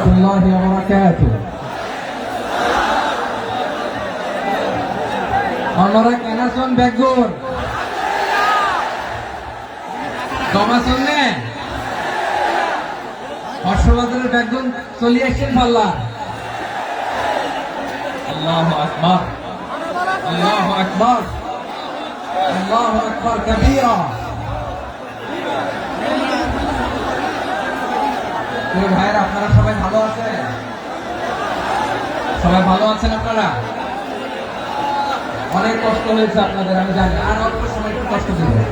warahmatullahi wabarakatuh. Onorak enason begur. Tomason ne? Hoshobadar begun soliation palla. Allahu Akbar. Allahu Akbar. Allahu Akbar kabira. ভাইরা আপনারা সবাই ভালো আছেন? সবাই ভালো আছেন আপনারা? অনেক কষ্ট হয়েছে আপনাদের আমি জানি, আর অল্প সময় একটু কষ্ট দিবে।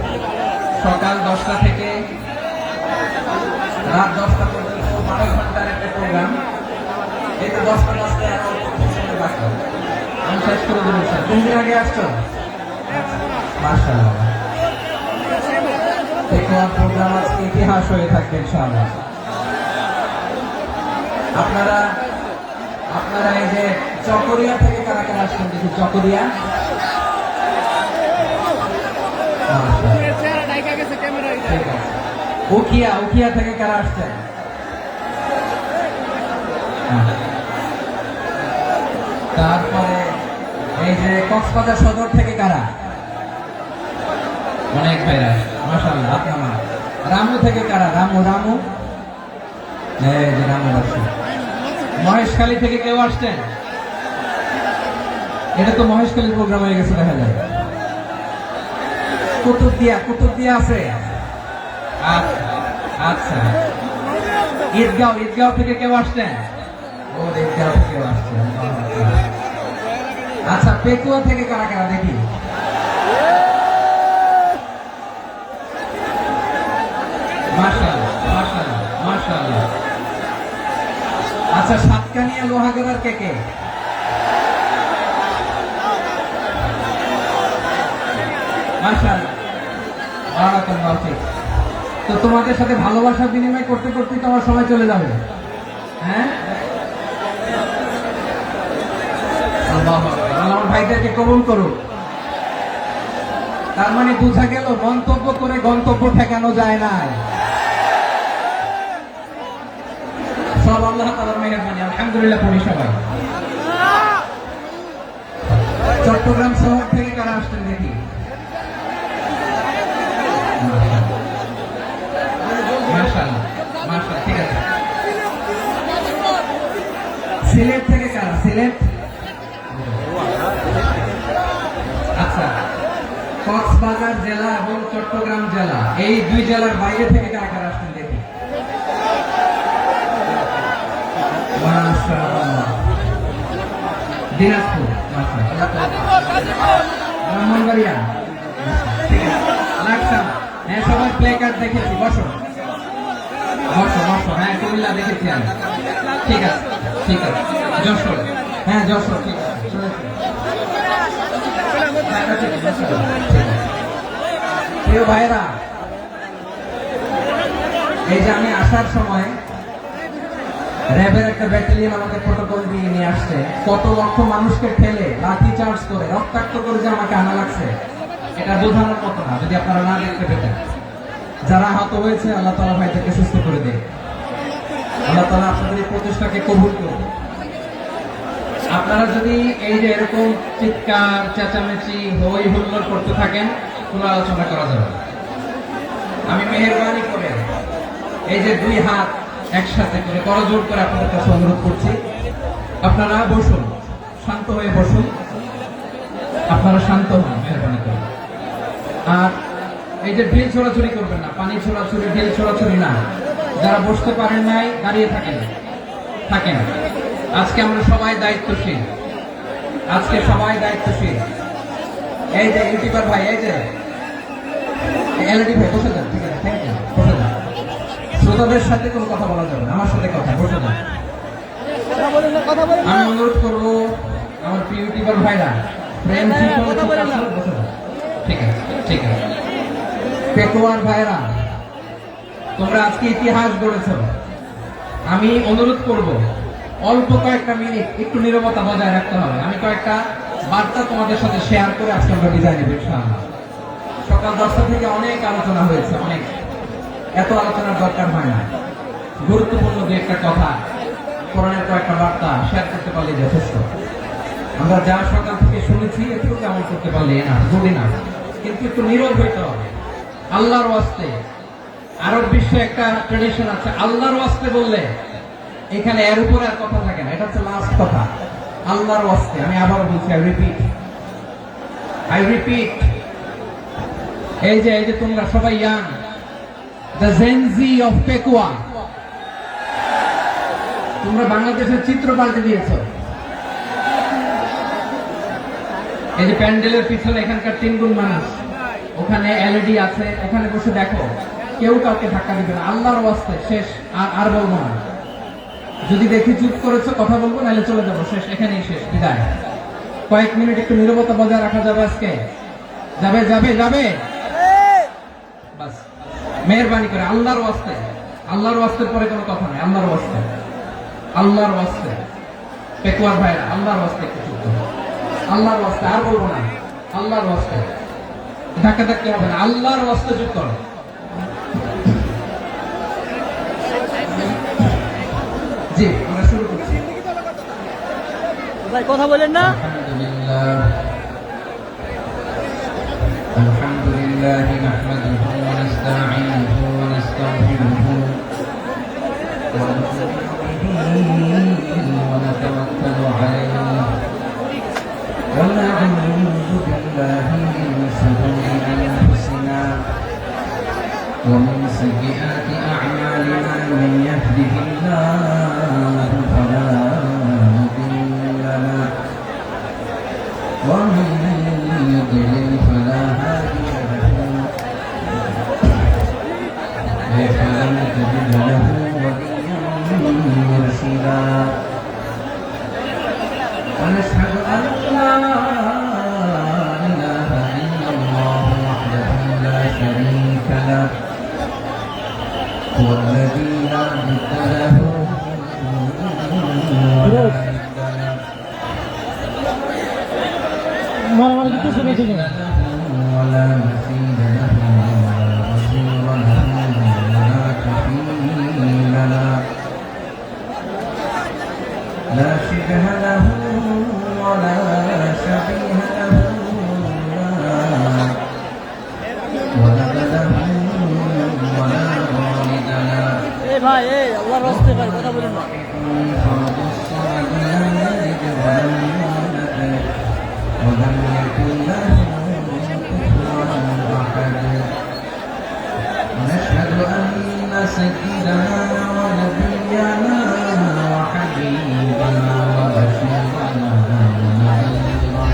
সকাল 10টা থেকে রাত 10টা পর্যন্ত 12 ঘন্টার একটা প্রোগ্রাম। এই তো 10টা বাজতে আর অল্প সময় বাকি, আমি শেষ করে দেবো। কোন দিন আগে আসছো? মাশাআল্লাহ, দেখুন প্রোগ্রাম আজকে ইতিহাস হয়ে থাকবে ইনশাআল্লাহ। আপনারা এই যে চকরিয়া থেকে কারা কারা আসছেন দেখি? চকরিয়া, উখিয়া থেকে কারা আসছেন? তারপরে এই যে কক্সবাজার সদর থেকে কারা? অনেক ভাইরা মাশাআল্লাহ। আপনারা রামু থেকে কারা? রামু এই যে রামু আসছে। মহেশখালী থেকে কেউ আসছেন? এটা তো মহেশখালীর প্রোগ্রাম হয়ে গেছে দেখা যায়। কুতুবদিয়া আছে। আচ্ছা, ঈদগাঁও থেকে কেউ আসছেন? ও ঈদগাঁও থেকে কেউ আসছেন। আচ্ছা, পেকুয়া থেকে কারা কারা দেখি? মাশাআল্লাহ। আচ্ছা, সাতকানিয়া লোহাগড়ার কে? মাশাআল্লাহ, বারাকাল্লাহু ফিক। তো তোমাদের সাথে ভালোবাসা বিনিময় করতে করতে তো আমার সময় চলে যাবে। হ্যাঁ, আল্লাহু আকবার। আমার ভাইদেরকে কবুল করুন। তার মানে বোঝা গেল মন্তব্য করে গন্তব্য ঠেকানো যায় না। সব আল্লাহ তাআলার মেহেরবানি, আলহামদুলিল্লাহ। পড়ি সবাই। চট্টগ্রাম শহর থেকে কারা আসছেন দেখি? মাশাআল্লাহ, ঠিক আছে। সিলেট থেকে কারা? সিলেট, আচ্ছা। কক্সবাজার জেলা এবং চট্টগ্রাম জেলা, এই দুই জেলার বাইরে থেকে কারা কারা আসছেন দেখি? দিনাজপুর, ব্রাহ্মণবাড়িয়া, লাকসাম। হ্যাঁ, সবাই প্লে কার্ড দেখেছি। বসো। হ্যাঁ, কুমিল্লা দেখেছি আমি। ঠিক আছে। যশোর, হ্যাঁ যশোর, ঠিক আছে। প্রিয় ভাইরা, এই যে আমি আসার সময় র্যাবের একটা ব্যাটালিয়ন আমাকে প্রোটোকল দিয়ে নিয়ে আসছে। কত লক্ষ মানুষকে ঠেলে লাঠি চার্জ করে রক্তাক্ত করে যে আমাকে আনা লাগছে, এটা বোঝানোর মতো না যদি আপনারা না দেখতে পেতেন। যারা আহত হয়েছে, আল্লাহ তাআলা ভাইদেরকে সুস্থ করে দেয়। আল্লাহ তাআলা আপনাদের এই প্রচেষ্টাকে কবুল করুন। আপনারা যদি এই যে এরকম চিৎকার চেঁচামেচি হই হুল্লোড় করতে থাকেন, কোনো আলোচনা করা যাবে না। আমি মেহেরবানি করে এই যে দুই হাত একসাথে করে করজোড় করে আপনাদের কাছে অনুরোধ করছি, আপনারা বসুন, শান্ত হয়ে বসুন। আপনারা শান্ত হন মেহেরবানি করে। আর এই যে ঢিল ছোড়াছুড়ি করবেন না, পানি ছোড়াছুড়ি, ঢিল ছোড়াছুড়ি না। যারা বসতে পারেন নাই, দাঁড়িয়ে থাকেন। আজকে আমরা সবাই দায়িত্বশীল। এই যে ইউটিউবার ভাই, এই যে এলডি ভাই, বসে যান। ঠিক আছে, থ্যাংক ইউ। বসে যান। শ্রোতাদের সাথে কোনো কথা বলা যাবে না, আমার সাথে কথা। বসে যান। আমি অনুরোধ করবো আমার প্রিয় ইউটিউবার ভাইরা, প্রেম বসে যান। ঠিক আছে। পেকুয়ার ভাইরা, তোমরা আজকে ইতিহাস গড়েছ। আমি অনুরোধ করব অল্প কয়েকটা মিনিট একটু নীরবতা বজায় রাখতে হবে। আমি কয়েকটা বার্তা তোমাদের সাথে শেয়ার করে আজকে আমরা বিদায় নেব ইনশাআল্লাহ। সকাল 10টা থেকে অনেক আলোচনা হয়েছে, এত আলোচনার দরকার হয় না। গুরুত্বপূর্ণ দু একটা কথা কোরআনের কয়েকটা বার্তা শেয়ার করতে পারলে যথেষ্ট। আমরা যা সকাল থেকে শুনেছি একটু কেমন করতে পারলে না বলি না, কিন্তু একটু নীরব হইতে হবে আল্লাহর ওয়াস্তে। আরব বিশ্বে একটা ট্রেডিশন আছে, আল্লাহর ওয়াস্তে বললে এখানে এর উপরে আর কথা থাকে না, এটা হচ্ছে লাস্ট কথা। আল্লাহর ওয়াস্তে, আমি আবার বলছি, আই রিপিট, এই যে তোমরা সবাই young, the Gen Z of Pekua, তোমরা বাংলাদেশের চিত্র পাল্টে দিয়েছো। এই যে প্যান্ডেলের পিছনে এখানকার 3 গুণ মানুষ, ওখানে এলইডি আছে, ওখানে বসে দেখো, কেউ কাউকে ধাক্কা দিবে না। আল্লাহর ওয়াস্তে শেষ, আর বলবো না। যদি দেখি চুপ করেছো কথা বলবো, নাহলে চলে যাবো, শেষ, এখানেই শেষ, বিদায়। কয়েক মিনিট একটু নীরবতা বজায় রাখা যাবে আজকে? যাবে যাবে যাবে, বাস মেহেরবানি করে আল্লাহর ওয়াস্তে। আল্লাহর ওয়াস্তের পরে কোনো কথা নেই, আল্লাহর ওয়াস্তে, আল্লাহর ওয়াস্তে। পেকুয়ার ভাইরা, আল্লাহর ওয়াস্তে একটু চুপ করো, আল্লাহর ওয়াস্তে, আর বলবো না, আল্লাহর ওয়াস্তে। ধাক্কা ধাক্কি হবে না, আল্লাহর ওয়াস্তে চুপ করো। জি, আমরা শুরু করছি। ভাই কথা বলেন না। আলহামদুলিল্লাহ নাহমাদুহু ওয়া নাস্তাঈনুহু ওয়া নাস্তাগফিরুহু ওয়া নু'মিনু বিহি ওয়া নাতাওয়াক্কালু আলাইহি ওয়া না'উযু বিল্লাহি মিন শুরুরি আনফুসিনা ওয়া মিন সাইয়্যাতি আ'মালিনা মান ইয়াহদিহিল্লাহু ফালা মুদিল্লা লাহু ওয়া মান يضلل فلا هادي له فلن تجد له وليا مرشدا ونشهد أن لا إله إلا الله وحده لا شريك له هو الذي لا ند له ولا ند له ولا مثيل له ولا وزير له ولا كفيل له لا شبه له ولا شبيه له ولا ولد له ولا والد له ভাই আল্লাহর রাস্তায় ভাই কথা বলেন না। فرد الصمد لم يلد ولم يولد ولم يكن له كفوا احد ونشهد ان سيدنا ونبينا وحبيبنا وبشيرنا ونذيرنا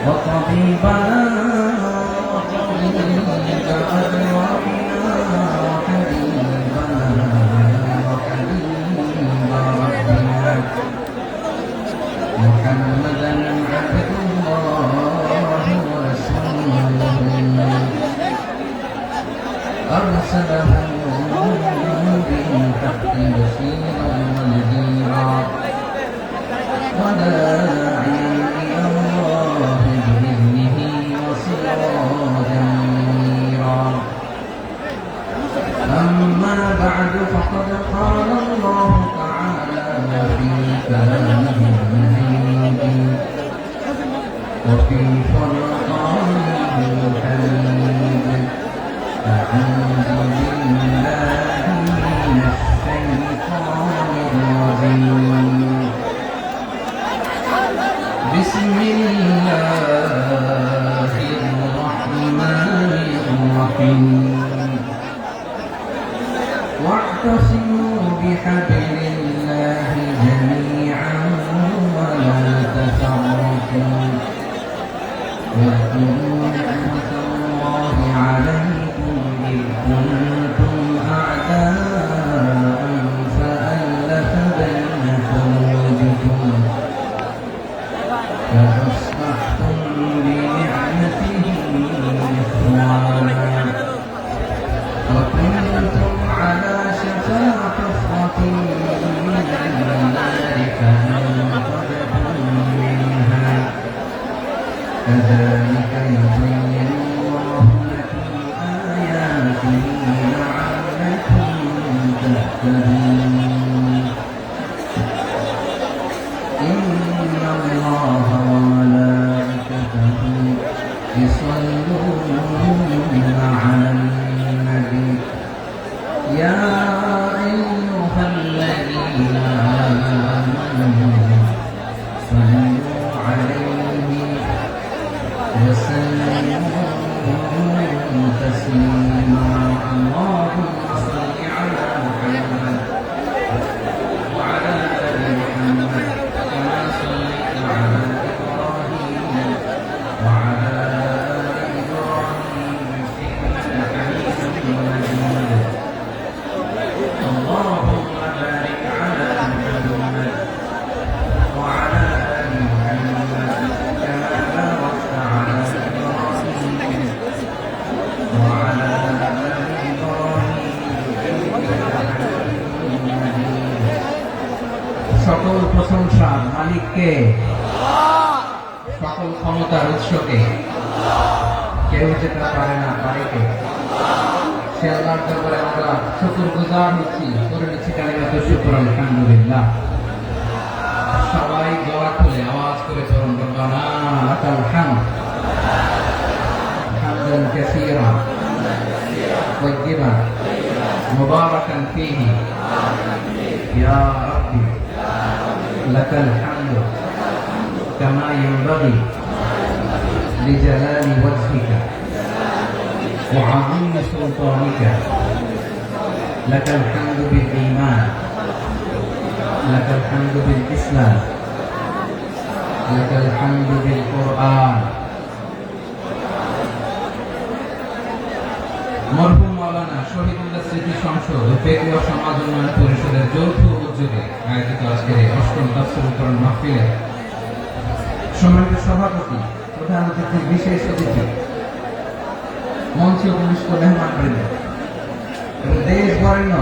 وطبيبنا وطبيب أرواحنا وحبيبنا وحبيب ربنا محمدا عبد الله ورسوله أرسله بالحق بشيرا ونذيرا وداعيا إلى الله بإذنه وسراجا منيرا أما بعد فقد قال الله تعالى في كلامه المجيد وفي فرقانه الحميد أعوذ بالله من الشيطان الرجيم بسم الله الرحمن الرحيم واعتصموا بحبل الله جميعا ولا تفرقوا واذكروا نعمة الله عليكم إذ كنتم أعداء فألف بين قلوبكم فأصبحتم بنعمته إخوانا وكنتم على شفا حفرة من النار فأنقذكم منها كذلك يبين الله لكم آياته لعلكم المهتدين إن الله وملائكته يصلون على النبي يا أيها الذين آمنوا صلوا عليه وسلموا تسليما اللهم صل على محمد وعلى آل محمد كما صليت على إبراهيم وعلى آل إبراهيم إنك حميد مجيد اللهم بارك على محمد وعلى آل محمد كما باركت على إبراهيم وعلى آل إبراهيم إنك حميد مجيد সকল প্রশংসার মালিককে সকল ক্ষমতার উৎসকে কেউ যেতে পারে না পারে কে সে আল্লাহর দরবারে আমরা শুকরগুজার হচ্ছি করে নিচ্ছি কালিমাতুল শুকর আলহামদুলিল্লাহ সবাই গলা খুলে আওয়াজ করে চরণ রব্বানা লাকাল হামদ হামদান কাসীরা তাইয়্যিবান মুবারাকান ফীহি ইয়া রাব্বি লাকাল হামদু কামা ইয়ানবাগি লিজালালি ওয়াজহিকা وعظيم سلطانك لك الحمد بالإيمان لك الحمد بالإسلام لك الحمد بالقرآن মরহুম মাওলানা শহীদুল্লাহ স্মৃতি সংসদ ও ফেকি ও সমাজ উন্নয়ন পরিষদের যৌথ উদ্যোগে আয়োজিত আজকের এই অষ্টম তাফসীর কোরআন মাহফিলে সম্মানিত সভাপতি প্রধান অতিথি বিশেষ অতিথি মঞ্চে উপবিষ্ট মেহমানবৃন্দ এবং দেশ বরেণ্য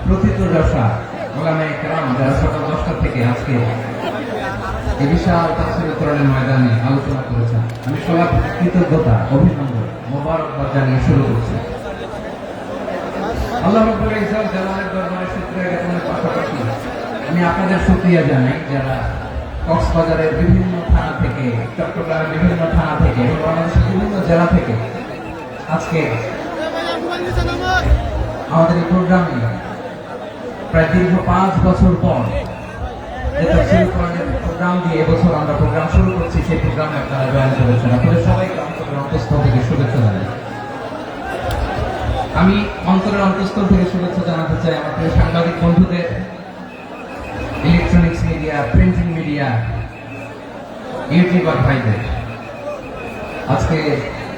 প্রথিতযশা ওলামায়ে কেরাম যারা সকাল 10টা থেকে আজকে এই বিশাল তাফসীর কোরআনের ময়দানে আলোচনা করেছেন আমি সবার কৃতজ্ঞতা অভিনন্দন মোবারকবাদ জানিয়ে শুরু করছি আল্লাহ রাব্বুল ইজ্জত জালালের দরবারে শুকরিয়া জ্ঞাপনের পাশাপাশি আমি আপনাদের শুকরিয়া জানাই যারা কক্সবাজারের বিভিন্ন থানা থেকে চট্টগ্রামের বিভিন্ন থানা থেকে এবং বাংলাদেশের বিভিন্ন জেলা থেকে আজকে আমাদের এই প্রোগ্রামে প্রায় দীর্ঘ 5 বছর পর যে তাফসীর কোরআনের প্রোগ্রাম দিয়ে এবছর আমরা প্রোগ্রাম শুরু করছি সেই প্রোগ্রামে আপনারা জয়েন করেছেন আপনাদের সবাইকে অন্তরের অন্তঃস্থল থেকে শুভেচ্ছা জানাই আমি অন্তরের অন্তঃস্থল থেকে শুভেচ্ছা জানাতে চাই আমার প্রিয় সাংবাদিক বন্ধুদের electronics media printing media YouTuber ভাইদের আজকে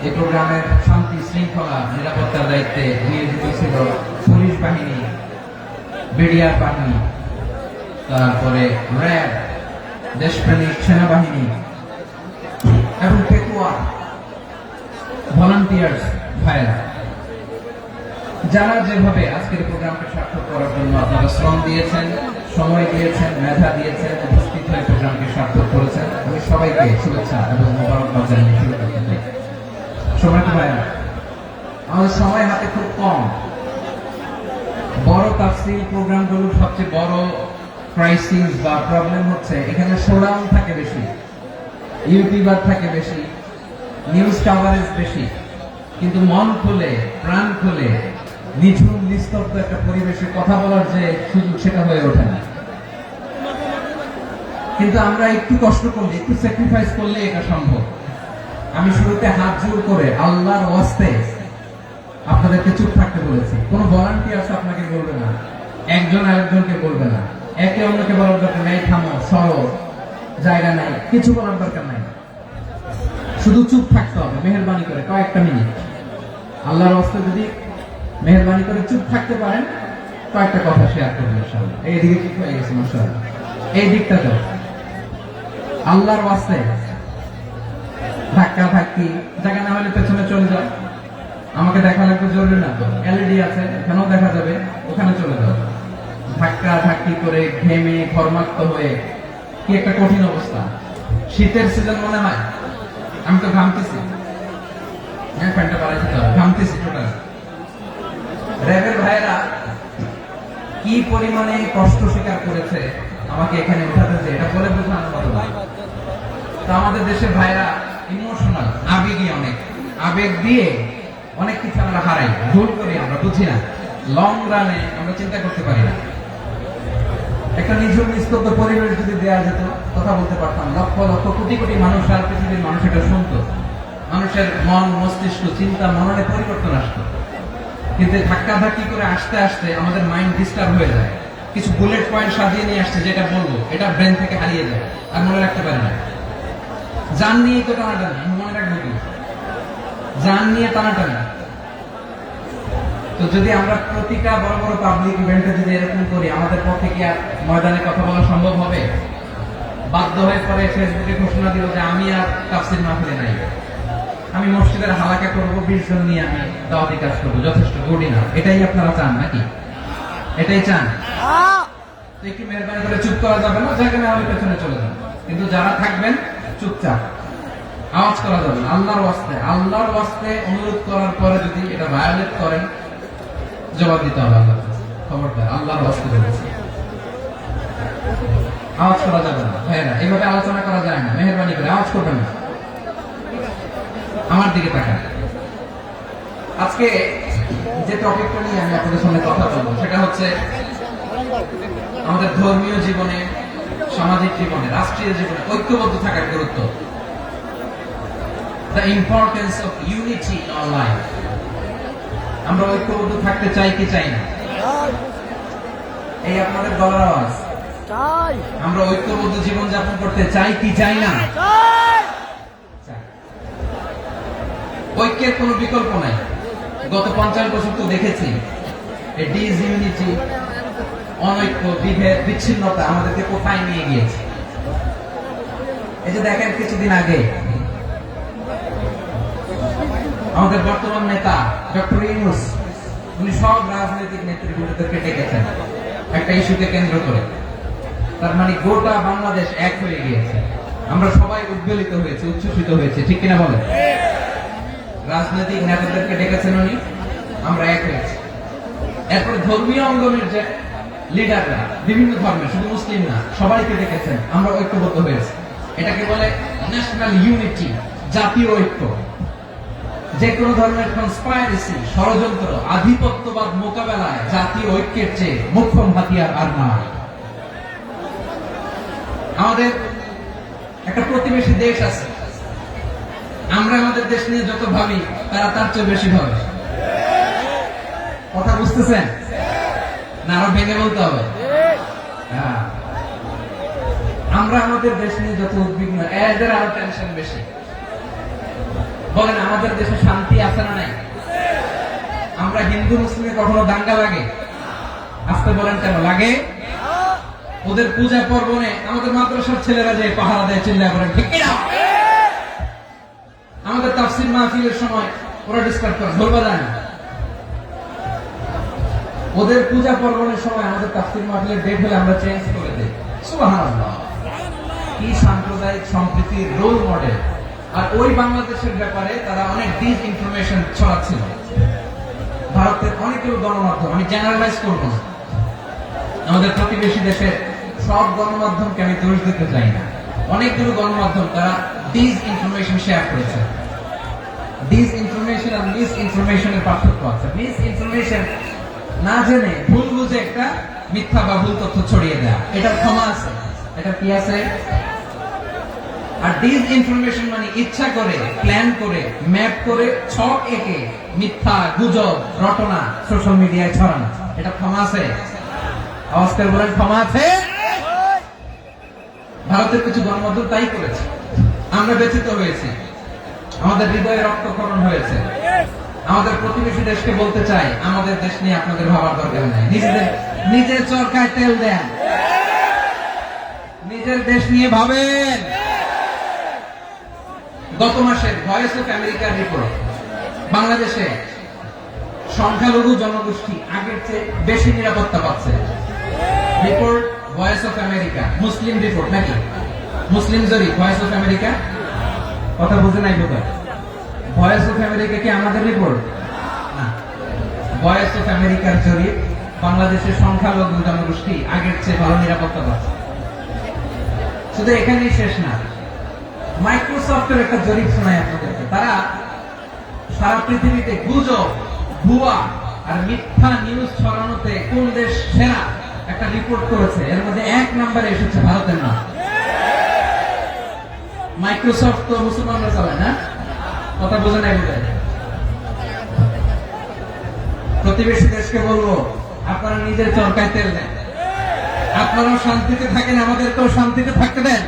এই প্রোগ্রামের শান্তি শৃঙ্খলা নিরাপত্তার দায়িত্বে নিয়োজিত ছিল পুলিশ বাহিনী বিডিআর বাহিনী তারপরে র্যাব দেশপ্রেমিক সেনাবাহিনী এবং পেকুয়া ভলান্টিয়ার্স ভাইরা যারা যেভাবে আজকের প্রোগ্রামকে সার্থক করার জন্য আপনারা শ্রম দিয়েছেন সময় দিয়েছেন মেধা দিয়েছেন উপস্থিত হয়ে প্রোগ্রামকে সার্থক করেছেন আমি সবাইকে শুভেচ্ছা এবং মোবারকবাদ জানিয়ে শুরু করতে চাই সময়টা ভাইরা আমাদের সময় হাতে খুব কম বড় তাফসীর প্রোগ্রামগুলোর সবচেয়ে বড় ক্রাইসিস বা প্রবলেম হচ্ছে এখানে শোডাউন থাকে বেশি ইউটিউবার থাকে বেশি নিউজ কভারেজ বেশি কিন্তু মন খুলে প্রাণ খুলে নিঝুম নিস্তব্ধ একটা পরিবেশে কথা বলার যে সুযোগ সেটা হয়ে ওঠে না কিন্তু আমরা একটু কষ্ট করলে একটু স্যাক্রিফাইস করলে এটা সম্ভব আমি শুরুতে হাত জোর করে আল্লাহর ওয়াস্তে আপনাদেরকে চুপ থাকতে বলেছি কোন ভলান্টিয়ার্স আপনাকে বলবে না একজন আরেকজনকে বলবে না একে অন্যকে বলার দরকার নাই থামো সরো জায়গা নাই কিছু বলার দরকার নাই শুধু চুপ থাকতে হবে মেহেরবানি করে কয়েকটা মিনিট আল্লাহর ওয়াস্তে যদি মেহেরবানি করে চুপ থাকতে পারেন কয়েকটা কথা শেয়ার করবেন ইনশাআল্লাহ এইদিকে ঠিক হয়ে গেছে মাশাআল্লাহ এই দিকটা তো আল্লাহর ওয়াস্তে ধাক্কা ধাক্কি জায়গা না হলে পেছনে চলে যাও আমাকে দেখা লাগবে জরুরি না তো এলইডি আছে এখানেও দেখা যাবে ওখানে চলে যাও ধাক্কা ধাক্কি করে ঘেমে ঘর্মাক্ত হয়ে কি একটা কঠিন অবস্থা শীতের সিজন মনে হয় আমি তো ঘামতেছি হ্যাঁ প্যান্টটা বাড়াই দিতে হবে ঘামতেছি টোটাল র্যাবের ভাইয়েরা কি পরিমাণে কষ্ট স্বীকার করেছে আমাকে এখানে উঠাতে, যে এটা বলে বোঝানোর মতো না। তো আমাদের দেশের ভাইরা ইমোশনাল, আবেগী অনেক, আবেগ দিয়ে অনেক কিছু আমরা হারাই, ভুল করি, আমরা বুঝি না, লং রানে আমরা চিন্তা করতে পারি না। একটা নিঝুম নিস্তব্ধ পরিবেশ যদি দেওয়া যেত, কথা বলতে পারতাম, লক্ষ লক্ষ কোটি কোটি মানুষ আর পৃথিবীর মানুষ এটা শুনতো, মানুষের মন মস্তিষ্ক চিন্তা মননে পরিবর্তন আসতো। কিন্তু ধাক্কাধাক্কি করে আসতে আসতে আমাদের মাইন্ড ডিস্টার্ব হয়ে যায়। কিছু বুলেট পয়েন্ট সাজিয়ে নিয়ে আসছে, যেটা বলবো এটা ব্রেন থেকে হারিয়ে যায়, আর মনে রাখতে পারে না। জান নিয়ে তো টানাটানি, আমি মনে রাখবো কি? জান নিয়ে টানাটানি। তো যদি আমরা প্রতিটা বড় বড় পাবলিক ইভেন্টে যদি এরকম করি, আমাদের পক্ষে কি আর ময়দানে কথা বলা সম্ভব হবে? বাধ্য হয়ে পরে ফেসবুকে ঘোষণা দিল যে আমি আর তাফসীর মাহফিলে নাই, আমি মসজিদের হালাকা করবো, 20 জন নিয়ে আমি দাওয়াতি কাজ করবো, যথেষ্ট গুড না? এটাই আপনারা চান নাকি? এটাই চান? তো একটু মেহরবানি করে চুপ করা যাবে না, যেখানে আমি পেছনে চলে যাবো, কিন্তু যারা থাকবেন চুপচাপ, আওয়াজ করা যাবে না। আল্লাহর ওয়াস্তে, আল্লাহর ওয়াস্তে অনুরোধ করার পরে যদি এটা ভায়োলেট করেন, জবাব দিতে হবে আল্লাহর কাছে। খবরদার, আল্লাহর ওয়াস্তে বলেছি, আওয়াজ করা যাবে না। ভাইয়েরা, এইভাবে আলোচনা করা যায় না, মেহরবানি করে আওয়াজ করবেন না। আমার দিকে তাকান। আজকে যে টপিকটা নিয়ে আমি আপনাদের সামনে কথা বলবো, সেটা হচ্ছে আমাদের ধর্মীয় জীবনে, সামাজিক জীবনে, রাষ্ট্রীয় জীবনে ঐক্যবদ্ধ থাকার গুরুত্ব। The importance of unity in our life. আমরা ঐক্যবদ্ধ থাকতে চাই কি চাই না? এই আপনাদের গলার আওয়াজ। চাই। আমরা ঐক্যবদ্ধ জীবন যাপন করতে চাই কি চাই না? চাই। চাই। ঐক্যের কোনো বিকল্প নাই। গত 50 বছর তো দেখেছি এই ডিসইউনিটি, অনৈক্য, বিভেদ, বিচ্ছিন্নতা আমাদেরকে কোথায় নিয়ে গিয়েছে। এই যে দেখেন, কিছুদিন আগে আমাদের বর্তমান নেতা ডক্টর ইউনূস, উনি সব রাজনৈতিক নেতৃবৃন্দদেরকে ডেকেছেন একটা ইস্যুকে কেন্দ্র করে। তার মানে গোটা বাংলাদেশ এক হয়ে গিয়েছে। আমরা সবাই উদ্বেলিত হয়েছে, উচ্ছ্বসিত হয়েছে, ঠিক কিনা বলেন? রাজনৈতিক নেতাদেরকে ডেকেছেন উনি, আমরা এক হয়েছি। এরপর ধর্মীয় অঙ্গনের যে লিডাররা, বিভিন্ন ধর্মের, শুধু মুসলিম না, সবাইকে ডেকেছেন, আমরা ঐক্যবদ্ধ হয়েছি। এটাকে বলে ন্যাশনাল ইউনিটি, জাতীয় ঐক্য। যে কোনো ধরনের কনস্পাইরেসি, ষড়যন্ত্র, আধিপত্যবাদ মোকাবেলায় জাতীয় ঐক্যের চেয়ে মোক্ষম হাতিয়ার আর নাই। আমাদের একটা প্রতিবেশী দেশ আছে, আমরা আমাদের দেশ নিয়ে যত ভাবি, তারা তার চেয়ে বেশি ভাবে। কথা বুঝতেছেন না? আরো ভেঙে বলতে হবে। হ্যাঁ, আমরা আমাদের দেশ নিয়ে যত উদ্বিগ্ন, এদের আরো টেনশন বেশি। বলেন, আমাদের দেশে শান্তি আছে না নাই? আমরা হিন্দু মুসলিমে কখনো দাঙ্গা লাগে? আসতে বলেন, কেন লাগে? ওদের পূজা পর্বণে আমাদের মাদ্রাসার ছেলেরা যে পাহারা দেয়, চিল্লা করে, ঠিক কিনা? আমাদের তাফসীর মাহফিলের সময় ওরা ডিস্টার্ব করে, বলবা যায় না। ওদের পূজা পর্বণের সময় আমাদের তাফসীর মাহফিলের ডেট হলে আমরা চেঞ্জ করে দিই। সুবহানাল্লাহ, কি সাম্প্রদায়িক সম্প্রীতির রোল মডেল। আর ওই বাংলাদেশের ব্যাপারে তারা অনেক ডিস ইনফরমেশন ছড়াচ্ছিল। ভারতের অনেকগুলো গণমাধ্যম, আমি জেনারেলাইজ করব না, আমাদের প্রতিবেশী দেশের সব গণমাধ্যমকে আমি দোষ দিতে চাই না, অনেকগুলো গণমাধ্যম তারা ডিস ইনফরমেশন শেয়ার করেছে। ডিস ইনফরমেশন আর মিস ইনফরমেশনের পার্থক্য আছে। মিস ইনফরমেশন না জেনে ভুল বুঝে একটা মিথ্যা বা ভুল তথ্য ছড়িয়ে দেয়া, এটার ক্ষমা আছে, এটা কি আছে? আর ডিস ইনফরমেশন মানে ইচ্ছা করে, প্ল্যান করে, ম্যাপ করে, ছক এঁকে মিথ্যা, গুজব, রটনা সোশ্যাল মিডিয়ায় ছড়ানো, এটা ক্ষমা আছে? আওয়াজ করে বলেন, ক্ষমা আছে? ভারতের কিছু গণমাধ্যম তাই করেছে। আমরা ব্যথিত হয়েছি, আমাদের হৃদয়ে রক্তক্ষরণ হয়েছে। আমাদের প্রতিবেশী দেশকে বলতে চাই, আমাদের দেশ নিয়ে আপনাদের ভাবার দরকার নাই, নিজের চরকায় তেল দেন, নিজের দেশ নিয়ে ভাবেন। গত মাসে ভয়েস অফ আমেরিকার রিপোর্ট, বাংলাদেশে সংখ্যালঘু জনগোষ্ঠী আগের চেয়ে বেশি নিরাপত্তা পাচ্ছে। Report voice of America, Muslim report নাকি? মুসলিম জরিপ, ভয়েস অফ আমেরিকা। কথা বুঝে নাই বোধ হয়। ভয়েস অফ আমেরিকা কি আমাদের রিপোর্ট না? ভয়েস অফ আমেরিকার জরিপ বাংলাদেশের সংখ্যালঘু জনগোষ্ঠী আগের চেয়ে ভালো নিরাপত্তা পাচ্ছে। শুধু এখানেই শেষ না, মাইক্রোসফটের একটা জরিপ শোনায় আপনাদেরকে। তারা সারা পৃথিবীতে গুজব, ভুয়া আর মিথ্যা নিউজ ছড়ানোতে কোন দেশ সেরা একটা রিপোর্ট করেছে। এর মধ্যে 1 নম্বরে এসেছে ভারতের নাম। মাইক্রোসফট তো মুসলমানরা চালায় না, কথা বোঝে নাই বোধ হয়। প্রতিবেশী দেশকে বলবো, আপনারা নিজের চরকায় তেল দেন, আপনারাও শান্তিতে থাকেন, আমাদেরকেও শান্তিতে থাকতে দেন।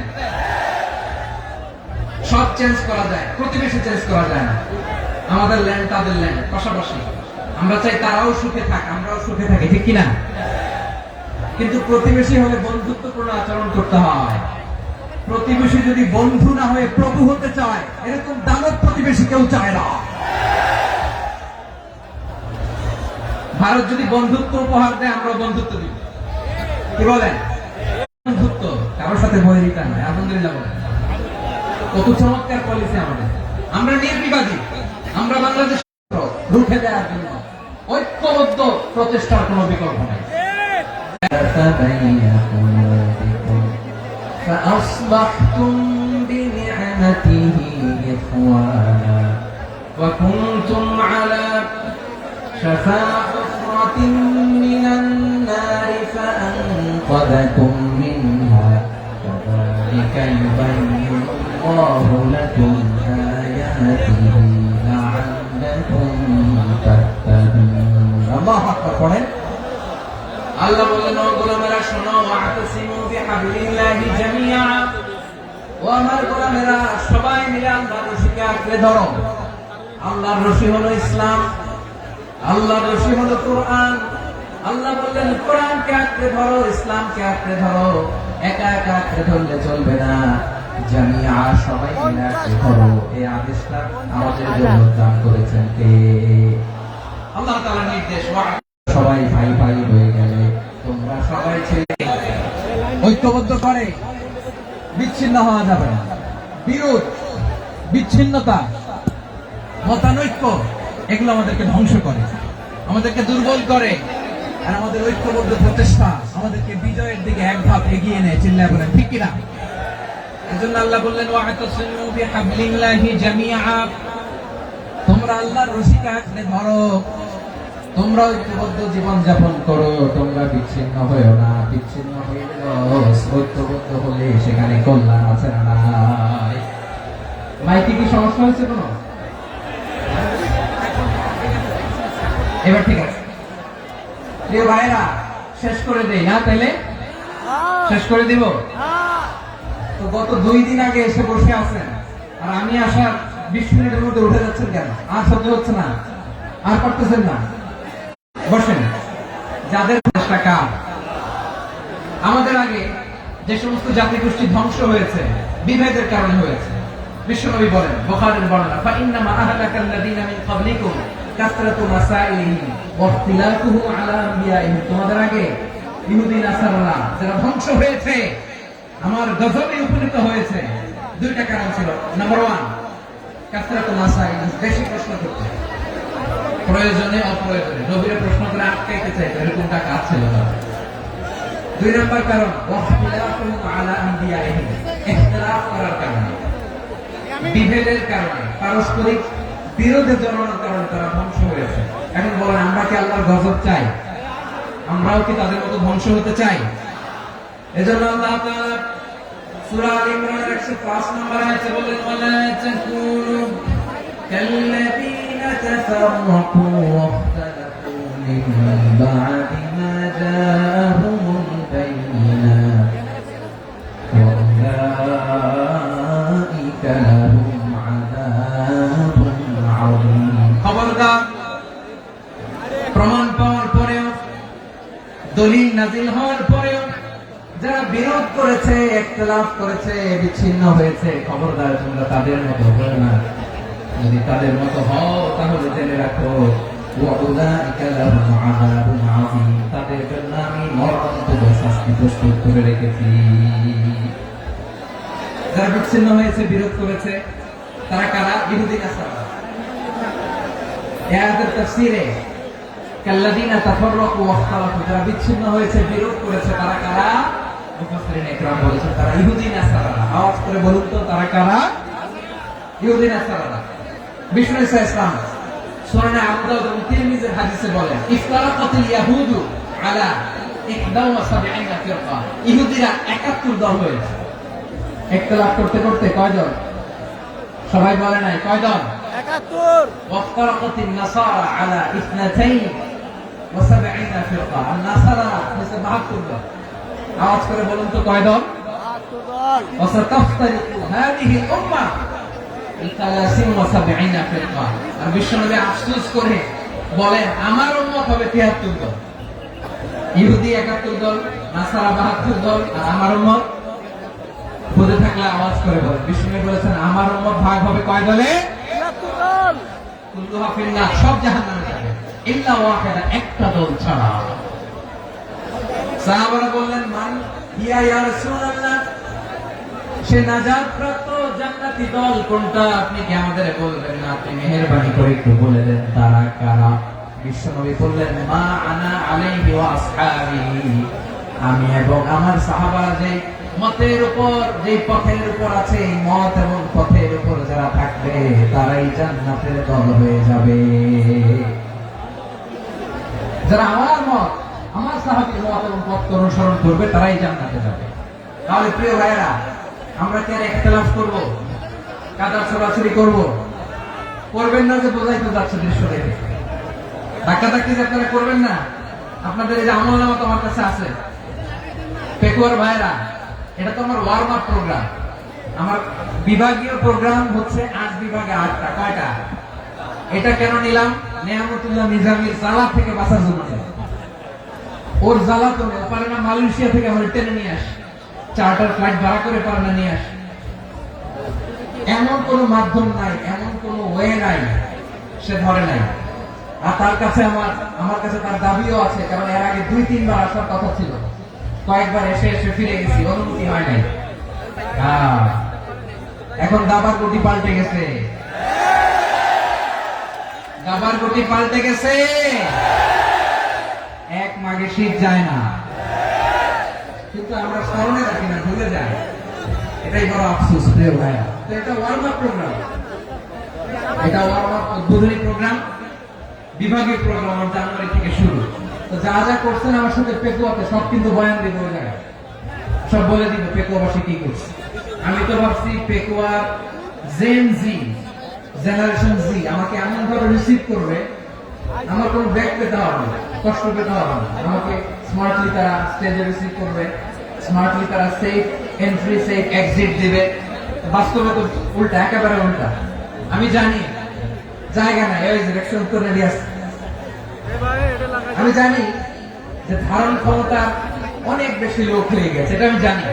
সব চেঞ্জ করা যায়, প্রতিবেশী চেঞ্জ করা যায় না। আমাদের ল্যান্ড তাদের ল্যান্ড, পাশাপাশি। আমরা চাই তারাও সুখে থাক, আমরাও সুখে থাকি, ঠিক কিনা? কিন্তু প্রতিবেশী হলে বন্ধুত্বপূর্ণ আচরণ করতে হয়। প্রতিবেশী যদি বন্ধু না হয়ে প্রভু হতে চায়, এরকম দানব প্রতিবেশী কেউ চায় না। ভারত যদি বন্ধুত্ব উপহার দেয়, আমরা বন্ধুত্ব দিব। কি বলেন? বন্ধুত্ব কারোর সাথে বৈরিতা নয়। আলহামদুলিল্লাহ বলেন। কত চমৎকার পলিসি আমাদের। আমরা নির্বিবাদী, আমরা বাংলাদেশ রুখে দেওয়ার জন্য ঐক্যবদ্ধ প্রচেষ্টার কোনো বিকল্প নাই। فأصبحتم بنعمته إخوانا وكنتم على شفا حفرة من النار فأنقذكم منها كذلك يبين الله لكم آياته لعلكم تهتدون الله أكبر পড়েন আল্লাহ বলেন, ও গোলামেরা শোনো, ওয়াতাসিমু বিহাবলিল্লাহি জামিআ, ও আমার গোলামেরা সবাই মিলে আল্লাহর রশিকে আঁকড়ে ধরো। আল্লাহর রশি হলো ইসলাম, আল্লাহর রশি হলো কোরআন। আল্লাহ বললেন কোরআনকে আঁকড়ে ধরো, ইসলামকে আঁকড়ে ধরো। একা একা আঁকড়ে ধরলে চলবে না, জামিআ সবাই মিলে আঁকড়ে ধরো। এই আদেশটা আমাদের জন্য দান করেছেন কে? আল্লাহ তাআলার নির্দেশ। সবাই ভাই ভাই হয়ে গেলে তোমরা সবাই ছেলে ঐক্যবদ্ধ করে বিচ্ছিন্ন হওয়া যাবে না। বিরোধ, বিচ্ছিন্নতা, মতানৈক্য এগুলো আমাদেরকে ধ্বংস করে, আমাদেরকে দুর্বল করে। আর আমাদের ঐক্যবদ্ধ প্রচেষ্টা আমাদেরকে বিজয়ের দিকে এক ধাপ এগিয়ে নেয়। চিল্লায় বলেন ঠিক কিনা? এজন্য আল্লাহ বললেন, ওয়াতাসিমু বিহাবলিল্লাহি জামিআ, তোমরা আল্লাহর রশিকে আঁকড়ে ধরো, তোমরা ঐক্যবদ্ধ জীবন যাপন করো, তোমরা বিচ্ছিন্ন হয়েও না। বিচ্ছিন্ন হয়ে ঐক্যবদ্ধ হলে সেখানে কল্যাণ আছে না নাই? মাইকে কি সমস্যা হয়েছে কোনো? এবার ঠিক আছে প্রিয় ভাইরা, শেষ করে দেই না? তাইলে শেষ করে দিব। তো গত 2 দিন আগে এসে বসে আছেন, আর আমি আসার 20 মিনিটের মধ্যে উঠে যাচ্ছেন কেন? আর সহ্য হচ্ছে না, আর পারতেছেন না? বসেন। যাদের চেষ্টা কার? আমাদের আগে যে সমস্ত জাতিগোষ্ঠী ধ্বংস হয়েছে বিভেদের কারণে হয়েছে। বিশ্বনবী বলেন, বুখারীর বর্ণনা, ফাইন্নামা আহলাকাল্লাযীনা মিন ক্বাবলিকুম কাসরাতু মাসাইলিহিম ওয়া ইখতিলাফুহুম আলা আনবিয়াইহিম। তোমাদের আগে ইহুদি নাসারারা যারা ধ্বংস হয়েছে, আমার গজবে উপনীত হয়েছে, 2টা কারণ ছিল। নাম্বার 1, কাসরাতু মাসাইলিহিম, বেশি প্রশ্ন করতে, প্রয়োজনে অপ্রয়োজনে নবীরে প্রশ্ন করে আটকাইতে চাইতো, এরকমটা কাজ ছিল না। 2 নম্বর কারণ, ওয়াখতিলাফুহুম আলা আনবিয়াইহিম, ইখতিলাফ করার কারণে, বিভেদের কারণে, পারস্পরিক বিরোধে জড়ানোর কারণে তারা ধ্বংস হয়েছে। এখন বলেন, আমরা কি আল্লাহর গজব চাই? আমরাও কি তাদের মতো ধ্বংস হতে চাই? এজন্য আল্লাহ তাআলা সূরা আল ইমরানের 105 নম্বর আয়াতে বলেন, ওয়ালা তাকুনু কাল্লাযীনা তাফাররাকু ওয়াখতালাফু মিন বা'দি মা জাআহুমুল বায়িনাত ওয়া উলাইকা লাহুম আযাবুন আযীম। খবরদার, প্রমাণ পাওয়ার পরেও, দলিল নাজিল হওয়ার পরেও যারা বিরোধ করেছে, ইখতিলাফ করেছে, বিচ্ছিন্ন হয়েছে, খবরদার তোমরা তাদের মতো হও না। যদি তাদের মতো হও তাহলে জেনে রাখো, ওয়া উলাইকা লাহুম আযাবুন আযীম, তাদের জন্য আমি মরণান্তর শাস্তি প্রস্তুত করে রেখেছি। যারা বিচ্ছিন্ন হয়েছে, বিরোধ করেছে, তারা কারা? ইহুদি নাসারা। এই আয়াতের তাফসীরে কাল্লাযীনা তাফাররাকু ওয়াখতালাফু, যারা বিচ্ছিন্ন হয়েছে, বিরোধ করেছে, তারা কারা? মুফাসসিরিন ইকরাম বলেছেন তারা ইহুদি নাসারা। আওয়াজ করে বলুন তো, তারা কারা? ইহুদি নাসারা। বিষ্ণু ঈসা ইসলাম সুনান আবু দাউদ এবং তিরমিজির হাদিসে বলেন, ইফতারাকাতিল ইয়াহুদু আলা 71 ফিরকা। ইহুদিরা 71 দল হয়েছে। ইখতিলাফ করতে করতে কয় দল? সবাই বলে নাই কয় দল? 71। ওয়াফতারাকাতিন নাসারা আলা 72 ফিরকা। আর নাসারা হচ্ছে 72 দল। আওয়াজ করে বলুন তো কয় দল? 72 দল। ওয়াসাতাফতারিকু হাদিহি উম্মাহ 73 ফিরকা। আর বিশ্বনবী আফসোস করে বলেন, আমার উম্মত হবে 73 দল। ইহুদি 71 দল, নাসারা 72 দল, আর আমার উম্মত বুঝে থাকলে আওয়াজ করে বলেন। বিশ্বনবী বলেছেন, আমার উম্মত ভাগ হবে কয় দলে? 73 দল। কুল্লুহা ফিন্নার, সব জাহান্নামে যাবে, ইল্লা ওয়াহিদা, একটা দল ছাড়া। সাহাবারা বললেন, মান হিয়া ইয়া রাসূলুল্লাহ, সে নাজাত প্রাপ্ত জান্নাতি দল কোনটা? আপনি কি আমাদের বলবেন না? আপনি মেহেরবানি করে একটু বলে দেন তারা কারা? বিশ্বনবী বললেন, মা আনা আলাইহি ওয়া আসহাবি, আমি এবং আমার সাহাবারা যে মতের উপর, যে পথের উপর আছে, এই মত এবং পথের উপর যারা থাকবে তারাই জান্নাতের দল হয়ে যাবে। যারা আমার মত, আমার সাহাবীর মত এবং পথ অনুসরণ করবে তারাই জান্নাতে যাবে। তাহলে প্রিয় ভাইরা, আমরা কি আর ইখতিলাফ করব? কাদা ছড়াছড়ি করব? করবেন না, যে বোঝাই তো যাচ্ছে দৃশ্য দেখে। ধাক্কাধাক্কি যে আপনারা করবেন না। আপনাদের এই যে আমলনামা তো আমার কাছে আছে। পেকুয়ার ভাইরা, এটা তো আমার ওয়ার্ম আপ প্রোগ্রাম। আমার বিভাগীয় প্রোগ্রাম হচ্ছে 8 বিভাগে 8টা। কয়টা? এটা কেন নিলাম? নেয়ামতুল্লাহ নিজামীর জ্বালা থেকে বাঁচার জন্য নিলাম। ওর জ্বালা তো পারে না, মালয়েশিয়া থেকে আমার টেনে নিয়ে আসে, চার্টার ফ্লাইট ভাড়া করে পারে না নিয়ে আসে। এমন কোন মাধ্যম নাই, এমন কোন ওয়ে নাই, সে ধরে নাই। আর তার কাছে আমার কাছে তার দাবিও আছে, কারণ এর আগে 2-3 বার আসার কথা ছিল। কয়েকবার এসে এসে ফিরে গেছি, অনুমতি হয় নাই। এখন দাবার গতি পাল্টে গেছে, দাবার গতি পাল্টে গেছে। এক মাঘে শীত যায় না, কিন্তু আমরা স্মরণে রাখি না, ভুলে যাই। এটাই বড় আফসোস প্রিয় ভাইয়া। তো এটা ওয়ার্ম আপ প্রোগ্রাম, এটা ওয়ার্ম আপ উদ্বোধনী প্রোগ্রাম, বিভাগীয় প্রোগ্রাম আমার জানুয়ারি থেকে শুরু। তো যা যা করছেন আমার সাথে পেকুয়াতে সব কিন্তু বয়ান দিব, ওই জায়গায় সব বলে দিব পেকুয়াবাসী কি করছে। আমি তো ভাবছি পেকুয়ার জেন জি, জেনারেশন জি আমাকে এমন ভাবে রিসিভ করবে, আমার কোনো ব্যাক পেতে হবে না, কষ্ট পেতে হবে না। আমাকে স্মার্টলি তারা স্টেজে রিসিভ করবে, স্মার্টলি তারা সেফ এন্ট্রি, সেফ এক্সিট দিবে। বাস্তবে তো উল্টা, একেবারে উল্টা। আমি জানি জায়গা নাই, ওই যে রিঅ্যাকশন তো রেডি আছে। আমি জানি যে ধারণ ক্ষমতা অনেক বেশি লোক হয়ে গেছে, এটা আমি জানি।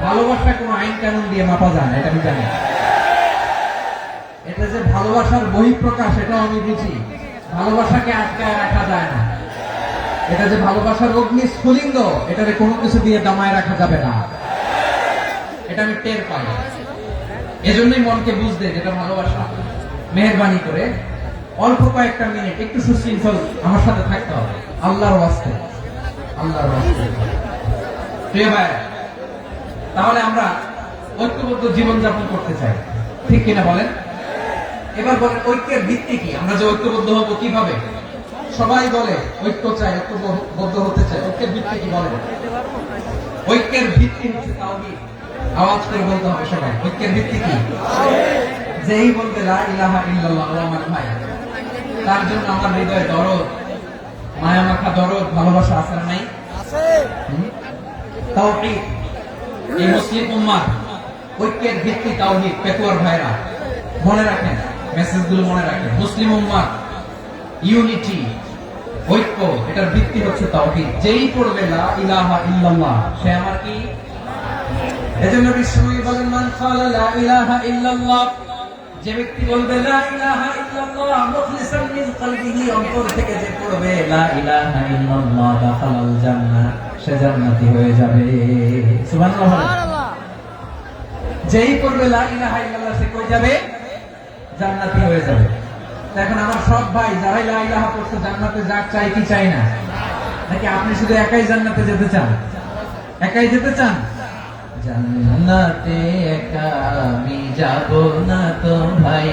ভালোবাসা কোনো আইন কানুন দিয়ে মাপা যায় না, এটা আমি জানি। এটা যে ভালোবাসার বহিঃপ্রকাশ, এটাও আমি বুঝি। ভালোবাসাকে আটকায় রাখা যায় না। এটা যে ভালোবাসার অগ্নি স্ফুলিঙ্গ, এটারে কোনো কিছু দিয়ে দমায় রাখা যাবে না, এটা আমি টের পাই। এজন্যই মনকে বুঝতে, যেটা ভালোবাসা। মেহেরবানি করে অল্প কয়েকটা মিনিট একটু সুশৃঙ্খল আমার সাথে থাকতে হবে, আল্লাহর ওয়াস্তে, আল্লাহর ওয়াস্তে। প্রিয় ভাই, তাহলে আমরা ঐক্যবদ্ধ জীবনযাপন করতে চাই, ঠিক কিনা বলেন? এবার বলেন, ঐক্যের ভিত্তি কি? আমরা যে ঐক্যবদ্ধ হবো কিভাবে? সবাই বলে ঐক্য চাই, ঐক্যবদ্ধ হতে চাই। ঐক্যের ভিত্তি কি বলেন? ঐক্যের ভিত্তি হচ্ছে তাওহীদ। আওয়াজ করে বলতে হবে সবাই, ঐক্যের ভিত্তি কি? যেই বলবে লা ইলাহা ইল্লাল্লাহ, ও আমার ভাই, তার জন্য আমার হৃদয়ে দরদ, মায়া মাখা দরদ, ভালোবাসা আছে না নাই? আছে। তাওহীদ। এই মুসলিম উম্মাহ ঐক্যের ভিত্তি তাওহীদ। পেকুয়ার ভাইরা মনে রাখেন, মেসেজগুলো মনে রাখেন। মুসলিম উম্মাহ ইউনিটি, ঐক্য, এটার ভিত্তি হচ্ছে তাওহীদ। যেই পড়বে লা ইলাহা ইল্লাল্লাহ, সে আমার কি? এজন্য বিশ্বনবী বলেন, মান ক্বালা লা ইলাহা ইল্লাল্লাহ, যে ব্যক্তি বলবে লা ইলাহা ইল্লাল্লাহ মুখলিসান মিন কলবিহি, অন্তর থেকে যে পড়বে লা ইলাহা ইল্লাল্লাহ, দাখালাল জান্নাহ, সে জান্নাতি হয়ে যাবে। সুবহানাল্লাহ। সুবহানাল্লাহ। যেই পড়বে লা ইলাহা ইল্লাল্লাহ, সে কই যাবে? জান্নাতি হয়ে যাবে। এখন আমার সব ভাই যারাই লা ইলাহা পড়ছে জান্নাতে যাক, চাই কি চাই না? নাকি আপনি শুধু একাই জান্নাতে যেতে চান? একাই যেতে চান? জান্নাতে একা আমি যাব না তো ভাই,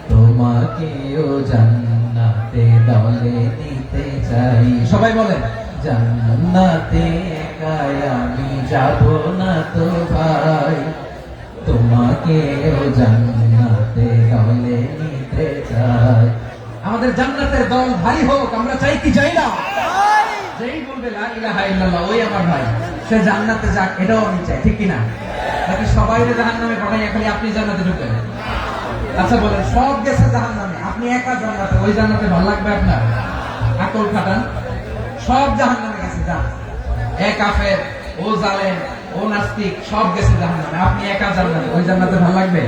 তোমাকেও জান্নাতে দলে নিতে চাই। সবাই বলেন, জান্নাতে একা আমি যাব না তো ভাই, তোমাকেও জান্নাতে দলে নিতে চাই। আমাদের জান্নাতের দল ভারী হোক, আমরা চাই কি চাই না? যেই বলবে লা ইলাহা ইল্লাল্লাহ ওই আমার ভাই, সে জান্নাতে যাক, এটাও আমি চাই, ঠিক কিনা? নাকি সবাই জাহান্নামে পাঠাই, খালি আপনি জান্নাতে ঢুকবেন? আচ্ছা বলেন, সব গেছে জাহান্নামে, আপনি একা জান্নাতে, ওই জান্নাতে ভালো লাগবে আপনার? আকল খাটান। সব জাহান্নামে গেছে, যান। এ কাফের, ও জালেম, ও নাস্তিক, সব গেছে জাহান্নামে, আপনি একা জান্নাতে, ওই জান্নাতে ভালো লাগবে?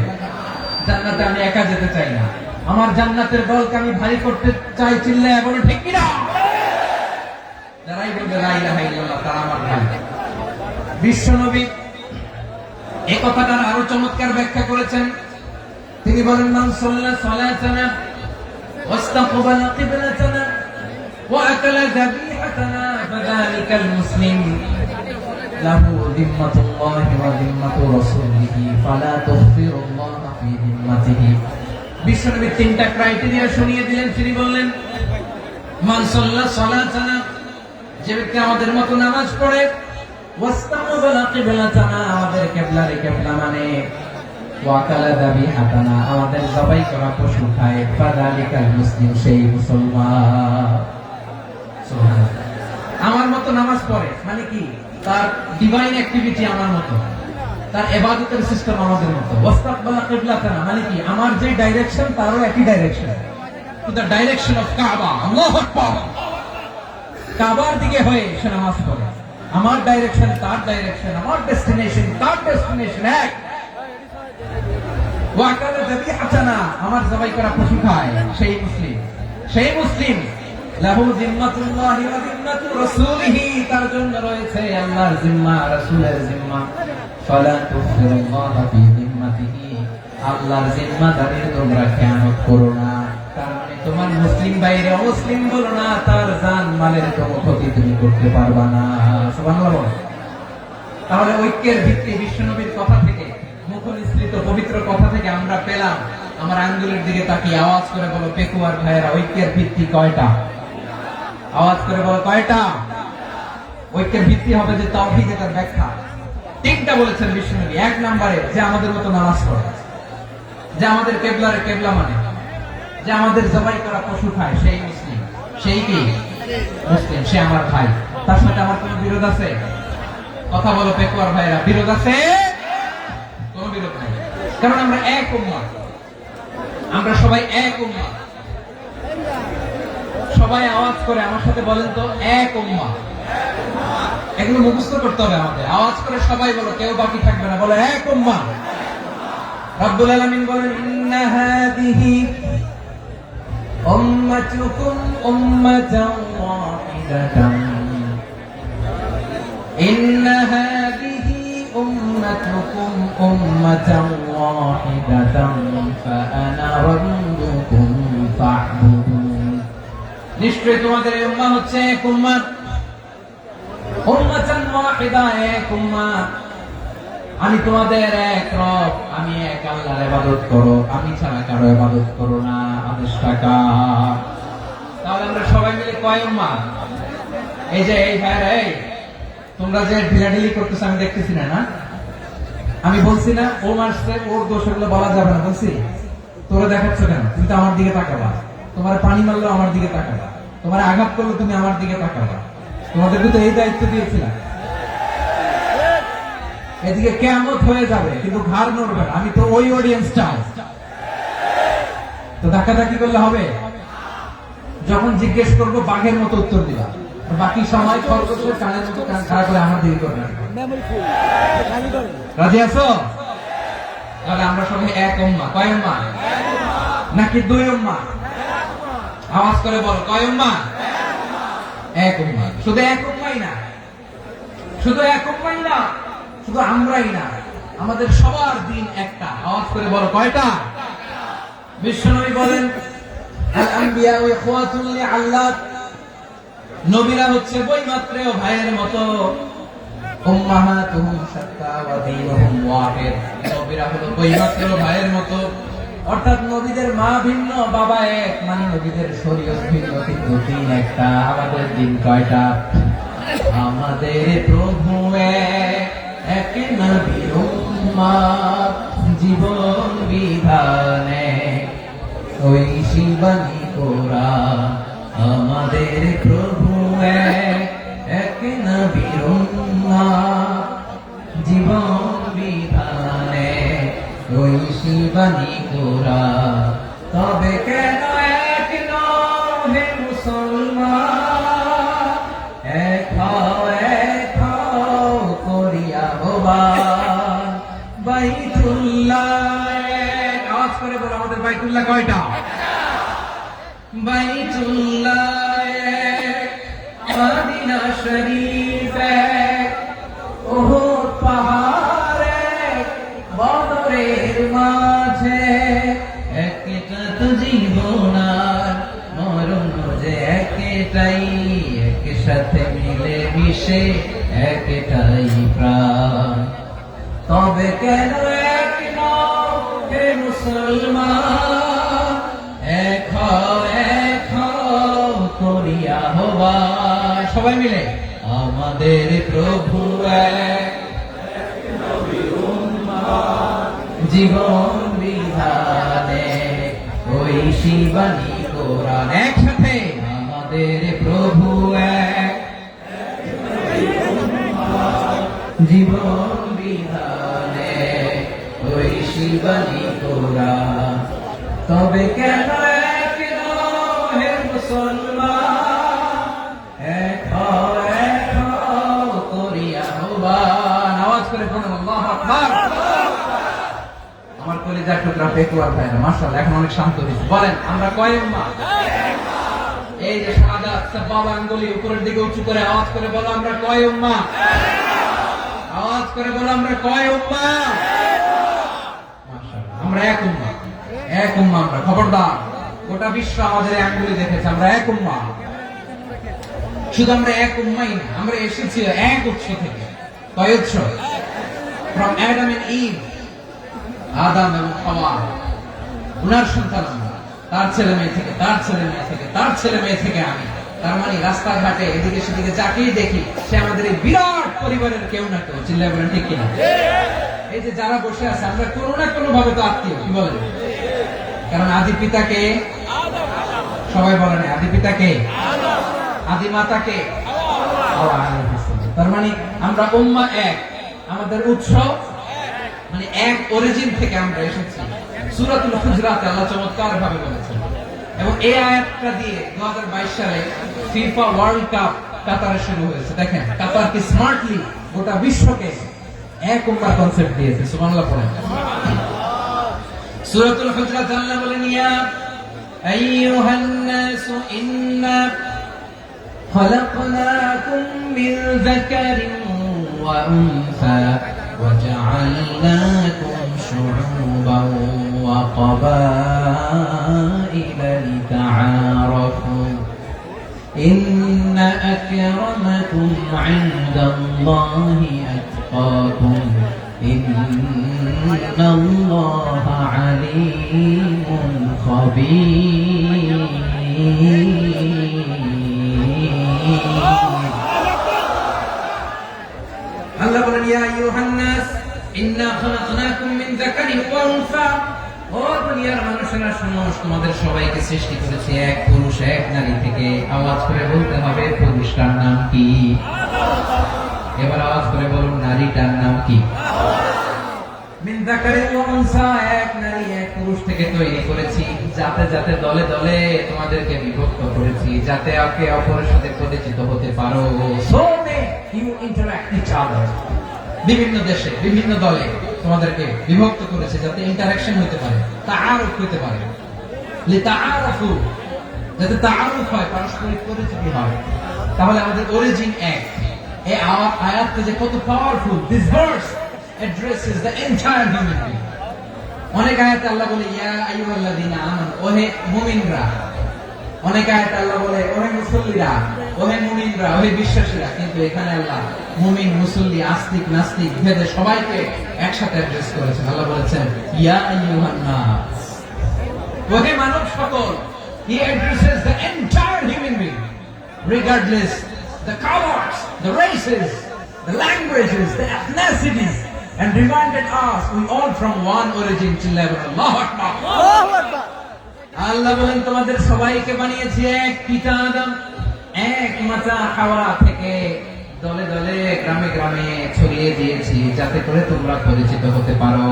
জান্নাতে আমি একা যেতে চাই না, আমার জান্নাতের দলকে আমি ভারী করতে চাই। চিল্লায় বলো ঠিক কিনা? যারাই বলবে লা ইলাহা ইল্লাল্লাহ তারা আমার ভাই। বিশ্বনবী এই কথাটার আরো চমৎকার ব্যাখ্যা করেছেন। তিনি বলেন, মান সাল্লা সালাতানা ওয়াস্তাকবালা কিবলাতানা ওয়া আকালা যাবিহাতানা ফাযালিকাল মুসলিম লাহু যিম্মাতুল্লাহি ওয়া যিম্মাতু রাসূলিহি ফালা তুগফিরুল্লাহ ফি যিম্মাতিহি। বিশ্বনবী তিনটা ক্রাইটেরিয়া শুনিয়ে দিলেন। তিনি বললেন, মান সাল্লা সালাতানা, যে ব্যক্তি আমাদের মতো নামাজ পড়ে, ওয়াস্তাকবালা কিবলাতানা, আমাদের কিবলারে কিবলা মানে, ওয়াকালা যাবিহাতানা, আমাদের জবাই করা পশু খায়, ফাযালিকাল মুসলিম, সেই মুসলমান। সুবহানাল্লাহ। আমার মতো নামাজ পড়ে মানে কি? তার ডিভাইন অ্যাক্টিভিটি আমার মতো, তার ইবাদতের সিস্টেম আমাদের মতো। ওয়াস্তাকবালা কিবলাতানা মানে কি? আমার যে ডাইরেকশন তারও একই direction, to the direction of কাবা। আল্লাহু আকবার। কাবার দিকে হয়ে সে নামাজ পড়ে। আমার ডাইরেকশন তার ডাইরেকশন, আমার ডেস্টিনেশন তার ডেস্টিনেশন এক। ওয়াকালা যাবিহাতানা, আমার জবাই করা পশু খায়, সেই মুসলিম। সেই মুসলিম লাহু যিম্মাতুল্লাহি ওয়া যিম্মাতু রাসূলিহি, তার জন্য রয়েছে আল্লাহর জিম্মা, রাসূলের জিম্মা। ফালা তুগফিরুল্লাহ ফি যিম্মাতিহি, আল্লাহর জিম্মাদারির তোমরা খেয়ানত করো না। তার মানে তোমার মুসলিম বাইরে অমুসলিম বলো না, তার জান মালের কোনো ক্ষতি তুমি করতে পারবা না। সুবহানাল্লাহ। তাহলে ঐক্যের ভিত্তি বিশ্বনবীর কথা থেকে, মুখনিসৃত পবিত্র কথা থেকে আমরা পেলাম। আমার আঙ্গুলের দিকে তাকিয়ে আওয়াজ করে বলো পেকুয়ার ভাইয়েরা, ঐক্যের ভিত্তি কয়টা? আওয়াজ করে বলো কয়টা? ঐক্যের ভিত্তি হবে যে তাওহীদ, এটার ব্যাখ্যা তিনটা বলেছেন বিশ্বনবী। এক নম্বরে, যে আমাদের মতো নামাজ পড়ে, যে আমাদের কিবলারে কিবলা মানে, যে আমাদের জবাই করা পশু খায়, সেই মুসলিম। সেই কি? মুসলিম, সে আমার ভাই। তার সাথে আমার কোনো বিরোধ আছে? কথা বলো পেকুয়ার ভাইরা, বিরোধ আছে? কোনো বিরোধ নাই, কারণ আমরা এক উম্মাহ, আমরা সবাই এক উম্মাহ। সবাই আওয়াজ করে আমার সাথে বলেন তো, এক উম্মাহ। এগুলো মুখস্থ করতে হবে আমাদের। আওয়াজ করে সবাই বলো, কেউ বাকি থাকবে না, বলো এক উম্মাহ। রব্বুল আলামিন বলেন, ইন্না হাদিহি উম্মাতুকুম উম্মাতান ওয়াহিদাতান, ইন্না হাদিহি উম্মাতুকুম উম্মাতান ওয়াহিদাতান ফাআনা রাব্বুকুম ফা'বুদুন। নিশ্চয়ই তোমাদের এই উম্মাহ হচ্ছে এক উম্মাহ, উম্মাতান ওয়াহিদা, এক উম্মাহ। আমি তোমাদের এক রব, আমি এক আল্লাহর ইবাদত করো, আমি ছাড়া কারো ইবাদত করো না। আদেশটা কার? তাহলে আমরা সবাই মিলে কয় উম্মাহ? এই যে এই ভাইরা, এই তোমরা যে ঢিলাঢিলি করতেছ আমি দেখতেছি না, না? আমি বলছি না ও মারছে, ওর দোষ, এগুলো বলা যাবে না বলছি? তোরা দেখাচ্ছ কেন? তুমি তো আমার দিকে তাকাবা। তোমার পানি মারলো আমার দিকে তাকাবা, তোমার আঘাত করলো তুমি আমার দিকে তাকাবা। তোমাদেরকে তো এই দায়িত্ব দিয়েছিলাম। এদিকে কিয়ামত হয়ে যাবে কিন্তু ঘাড় নড়বে না, আমি তো ওই অডিয়েন্স চাই। তো ধাক্কাধাক্কি করলে হবে? যখন জিজ্ঞেস করবো বাঘের মতো উত্তর দিবা, বাকি সময় খরগোশের কানের মতো কান খাড়া করে আমার দিকে করবে। রাজি আছো? তাহলে আমরা সবাই এক উম্মাহ। কয় উম্মাহ? নাকি দুই উম্মাহ? আওয়াজ করে বলো, কয় উম্মাহ? এক উম্মাহ। শুধু এক উম্মাহই না, শুধু এক উম্মাহই না, শুধু আমরাই না, আমাদের সবার দিন একটা। আওয়াজ করে বলো কয়টা? বিশ্বনবী বলেন, আল আম্বিয়া ইখওয়াতুন লিআল্লাহ, নবীরা হচ্ছে বৈমাত্রেয় ভাইয়ের মতো। উম্মাহাতুহুম শাত্তা ওয়া দীনুহুম ওয়াহিদ, নবীরা হলো বৈমাত্রেয় ভাইয়ের মতো। অর্থাৎ নবীদের মা ভিন্ন বাবা এক, মানে নবীদের শরীয়ত ভিন্ন কিন্তু দিন একটা। আমাদের দিন কয়টা? আমাদের প্রভু এক নবীর উম্মত, জীবন বিধানে ওই শিবানী কোরআন। আমাদের প্রভু এক নবীর উম্মত, জীবন বিধানে ওই শিবানী কোরআন। তবে কেন এক নহে মুসলমান, এক হও করিয়া হবান বাইতুল্লাহ। আওয়াজ করে বলো, আমাদের বাইতুল্লাহ কয়টা? বাইতুল্লাহ এক, মদিনা শরীফ এক, উহুদ পাহাড় এক, বদরের মাঝে একটা তো জীবন আর মরণ যে একটাই, একসাথে মিলে মিশে একটাই প্রাণ। তবে কেন এক নও হে মুসলমান, এক হও করিয়া হবান। সবাই মিলে আমাদের প্রভু এক, জীবন বিধানে ওই শিবানী কোরআন। একসাথে আমাদের প্রভু এক, জীবন বিধানে ওই শিবানী কোরআন। তবে কেন এক হে মুসলমান, এক হও করিয়া হবান। আওয়াজ করে বলুন আল্লাহু আকবার। আমার কলিজার টুকরা পেকুয়ার ভাইরা মাশাআল্লাহ এখন অনেক শান্ত হয়েছে। বলেন আমরা কয় উম্মাহ? এই যে শাহাদাত সাবাবা আঙ্গুলি উপরের দিকে উঁচু করে আওয়াজ করে বলো, আমরা কয় উম্মাহ? আওয়াজ করে বলো, আমরা কয় উম্মাহ? মাশাআল্লাহ, আমরা এক উম্মাহ। এক উম্মাহ আমরা। খবরদার, গোটা বিশ্ব আমাদের এই আঙ্গুলি দেখেছে, আমরা এক উম্মাহ। শুধু আমরা এক উম্মাই না, আমরা এসেছি এক উৎস থেকে। কয় উৎস? ফ্রম অ্যাডাম এন্ড ইভ, আদম এবং হাওয়া, উনার সন্তান আমরা। তার ছেলে মেয়ে থেকে, তার ছেলে মেয়ে থেকে, তার ছেলে মেয়ে থেকে আমি। তার মানে রাস্তাঘাটে এদিকে সেদিকে যাকেই দেখি সে আমাদের এই বিরাট পরিবারের কেউ না কেউ। চিল্লায় বলেন ঠিক কিনা? এই যে যারা বসে আছে আমরা কোনো না কোনো ভাবে তো আত্মীয়। কি বলেন? কারণ আদি পিতাকে সবাই বলেন, আদি পিতাকে, আদি মাতাকে। তার মানে আমরা উম্মাহ এক, আমাদের উৎস মানে এক, অরিজিন থেকে আমরা এসেছি। সূরাতুল হুজরাতে আল্লাহ চমৎকার ভাবে বলেছেন। এবং এই আয়াতটা দিয়ে 2022 সালে ফিফা ওয়ার্ল্ড কাপ কাতারে শুরু হয়েছে। দেখেন কাতার কি স্মার্টলি গোটা বিশ্বকে এক উম্মাহ কনসেপ্ট দিয়েছে। সুবহানাল্লাহ পড়েন। সূরাতুল হুজরাত আল্লাহ বলেন, ইয়া আইয়ুহান নাসু ইন্না খলাকনাকুম মিন যাকারিন ওয়া উনসা وجعلناكم شعوبا وقبائل لتعارفوا إن أكرمكم عند الله أتقاكم إن الله عليم خبير আল্লাহ বলেন, ইয়া আইয়ুহান নাস ইন্না খালাকনাকুম মিন যাকারিন ওয়া উনসা। ও দুনিয়ার মানুষেরা শোনো, তোমাদের সবাইকে সৃষ্টি করেছি এক পুরুষ এক নারী থেকে। আওয়াজ করে বলতে হবে, পুরুষটার নাম কি? এবার আওয়াজ করে বলুন, নারীটার নাম কি? মিন যাকারিন ওয়া উনসা, এক নারী এক পুরুষ থেকে তৈরি করেছি। যাতে যাতে দলে দলে তোমাদেরকে বিভক্ত করেছি, যাতে একে অপরের সাথে পরিচিত হতে পারো। So you interact each other. বিভিন্ন দেশে বিভিন্ন দলে তোমাদেরকে বিভক্ত করেছে যাতে ইন্টারঅ্যাকশন হতে পারে, তাআরুফ হতে পারে। লিতাআরফু, যাতে তাআরুফ হয়, পারস্পরিক পরিচিতি হয়। তাহলে আমাদের অরিজিন এক। এই আয়াতটা যে কত powerful. This verse addresses the entire human being. অনেক আয়াতে আল্লাহ বলে, ইয়া আইয়ুহাল্লাযীনা আমানু, ওহে মুমিনরা। অনেক আয়াত আল্লাহ বলে ওহে মুসল্লিরা, ওহে মুমিনরা, ওহে বিশ্বাসীরা, কিন্তু এখানে আল্লাহ মুমিন মুসল্লি আস্তিক নাস্তিক ভেদে সবাইকে একসাথে অ্যাড্রেস করেছেন। আল্লাহ বলেছেন ইয়া আইয়ুহান নাস, ওহে মানব সকল। He addresses the entire human being, regardless the colors, the races, the languages, the ethnicities, and reminded us we all from one origin to level. Allahu Akbar. আল্লাহু আকবার। আল্লাহ বলেন তোমাদের সবাইকে বানিয়েছি এক পিতা আদম, এক মাতা হাওয়া থেকে দলে দলে গ্রামে গ্রামে ছড়িয়ে দিয়েছি যাতে করে তোমরা পরিচিত হতে পারো।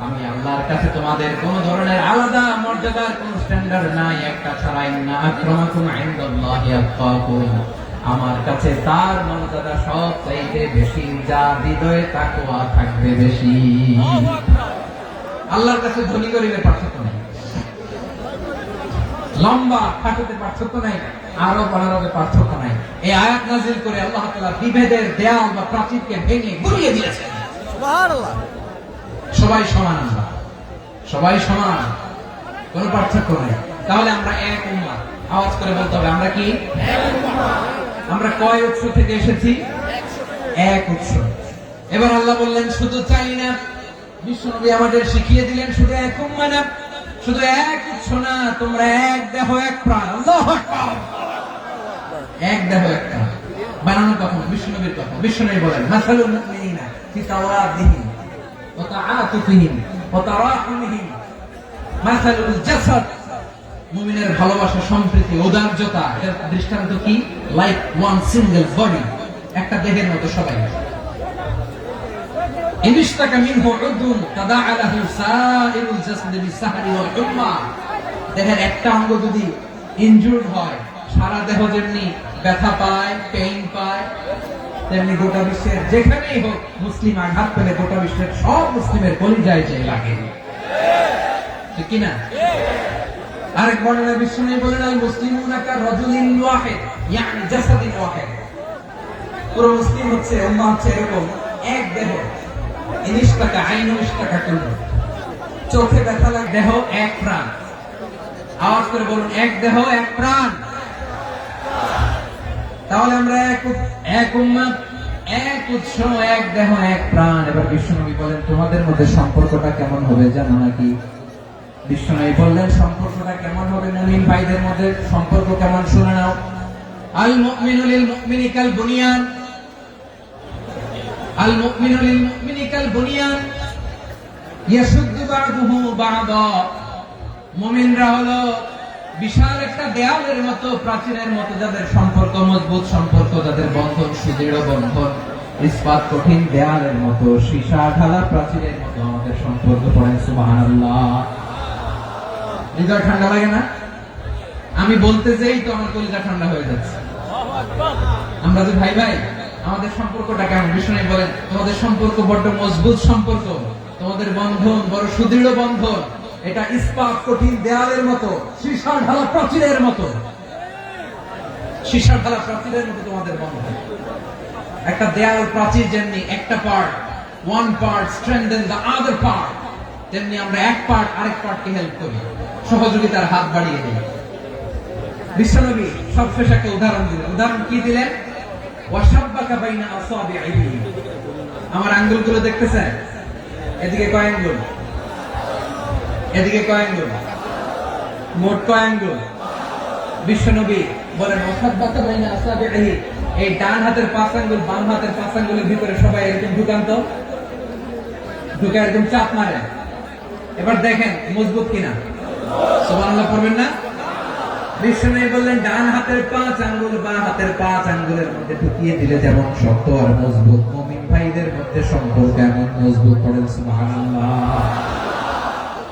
আমি আল্লাহর কাছে তোমাদের কোন ধরনের আলাদা মর্যাদার কোন স্ট্যান্ডার্ড নাই, একটা ছাড়াই না। আক্রামাকুম ইনদাল্লাহি আতকাকুম, আমার কাছে তার মর্যাদা সব চাইতে বেশি, যার হৃদয়ে তাকওয়া থাকবে বেশি। আল্লাহর কাছে ধনী গরিবের পার্থক্য নেই, লম্বা খাটোতে পার্থক্য নাই, আরো বাড়ানোতে পার্থক্য নাই। এই আয়াত নাযিল করে আল্লাহ তাআলা বিভেদের দেয়াল বা প্রাচীরকে ভেঙে গুড়িয়ে দিয়েছেন। সুবহানাল্লাহ। সবাই সমান, আমরা সবাই সমান, কোনো পার্থক্য নাই। তাহলে আমরা এক উম্মাহ, আওয়াজ করে বলতে হবে আমরা কি? আমরা কয় উৎস থেকে এসেছি? এক উৎস। এবার আল্লাহ বললেন শুধু চাই না, বিশ্বনবী আমাদের শিখিয়ে দিলেন শুধু এক উম্মাহ না, শুধু এক উৎস না, তোমরা এক দেহ এক প্রাণ। আল্লাহু আকবার। এক দেহ এক প্রাণ বানানো কখন? বিশ্বনবীর কথা। বিশ্বনবী বলেন মাসালুল মুমিনিনা ফি তাওয়াদিহিম ওয়া তাআতুফিহিম ওয়া তারাহুমিহিম মাসালুল জাসাদ, মুমিনের ভালোবাসা, সম্প্রীতি, উদারতা, এর দৃষ্টান্ত কি? লাইক ওয়ান সিঙ্গেল বডি, একটা দেহের মতো সবাই। ইনশতাকা মিনহু উদুন তাদাআ লাহু সাইরুল জাসদি বিসসাহরি ওয়াল হুম্মা, দেহের একটা অঙ্গ যদি ইনজুরড হয় সারা দেহ যেমনি ব্যথা পায়, পেইন পায়, তেমনি গোটা বিশ্বের যেখানেই হোক মুসলিম আঘাত পেলে গোটা বিশ্বের সব মুসলিমের কলিজায় যে লাগে, ঠিক কি না? আরেক বর্ণনায় বিশ্বনবী বলেন আল মুসলিমুনা কা রাজুলিন ওয়াহিদ, ইয়ানি জাসাদিন ওয়াহিদ। পুরো মুসলিম হচ্ছে, উম্মাহ হচ্ছে এরকম এক দেহ। ইনশতাকা আইনু ইশতাকা কুল্লু, চোখে ব্যথা লাগে, দেহ এক প্রাণ। আওয়াজ করে বলুন এক দেহ এক প্রাণ। তাহলে আমরা এক উম্মাহ, এক উৎস, এক দেহ এক প্রাণ। এবার বিশ্বনবী বলেন তোমাদের মধ্যে সম্পর্কটা কেমন হবে জানো নাকি? বিশ্বনবী বললেন সম্পর্কটা কেমন হবে? মুমিন ভাইদের মধ্যে সম্পর্ক কেমন শুনে নাও। আল মুমিনু লিল মুমিনি কাল বুনিয়ান, আল মুমিনু লিল মুমিনি কাল বুনিয়ান ইয়াশুদ্দু বা'দুহু বা'দা, মুমিনরা হলো বিশাল একটা দেয়ালের মতো, প্রাচীরের মতো, যাদের সম্পর্ক মজবুত, সম্পর্ক যাদের বন্ধন সুদৃঢ় বন্ধন, ইস্পাত কঠিন দেয়ালের মতো, সীসা ঢালা প্রাচীরের মতো আমাদের সম্পর্ক। পড়েন সুবহানাল্লাহ। হৃদয় ঠান্ডা লাগে না? আমি বলতে যেই তো আমার কলিজা ঠান্ডা হয়ে যাচ্ছে। আমরা যে ভাই ভাই, আমাদের সম্পর্কটা কেমন? বিষ্ণু বলেন তোমাদের সম্পর্ক বড্ড মজবুত সম্পর্ক, তোমাদের বন্ধন বড় সুদৃঢ় বন্ধন, এটা ইস্পাত কঠিন দেয়ালের মতো, সীসা ঢালা প্রাচীরের মতো, সীসা ঢালা প্রাচীরের মতো তোমাদের বন্ধন। একটা দেয়াল প্রাচীর যেমনি একটা part, one part strengthen the other part, তেমনি আমরা এক পার্ট আরেক পার্টকে হেল্প করি, সহযোগিতার হাত বাড়িয়ে দিই। বিশ্বনবী সবশেষ একটা উদাহরণ দিলেন। উদাহরণ কি দিলেন? ওয়াশাব্বাকা বাইনা আসাবিহি, আমার আঙ্গুলগুলো দেখতেছেন? এদিকে কয় আঙ্গুল, এদিকে কয় আঙ্গুল, মোট কয় আঙ্গুল? বিশ্বনবী বলেন ওয়াশাব্বাকা বাইনা আসাবিহি, এই ডান হাতের 5 আঙ্গুল বাম হাতের 5 আঙ্গুলের ভিতরে সবাই এরকম ঢুকান তো, ঢুকে এরকম চাপ মারে। এবার দেখেন মজবুত কিনা। সুবহানাল্লাহ পড়বেন না? বিশ্বনবী বললেন ডান হাতের 5 আঙ্গুল বাম হাতের 5 আঙ্গুলের মধ্যে ঢুকিয়ে দিলে যেমন শক্ত আর মজবুত, মুমিন ভাইদের মধ্যে সম্পর্ক এমন মজবুত। পড়েন সুবহানাল্লাহ।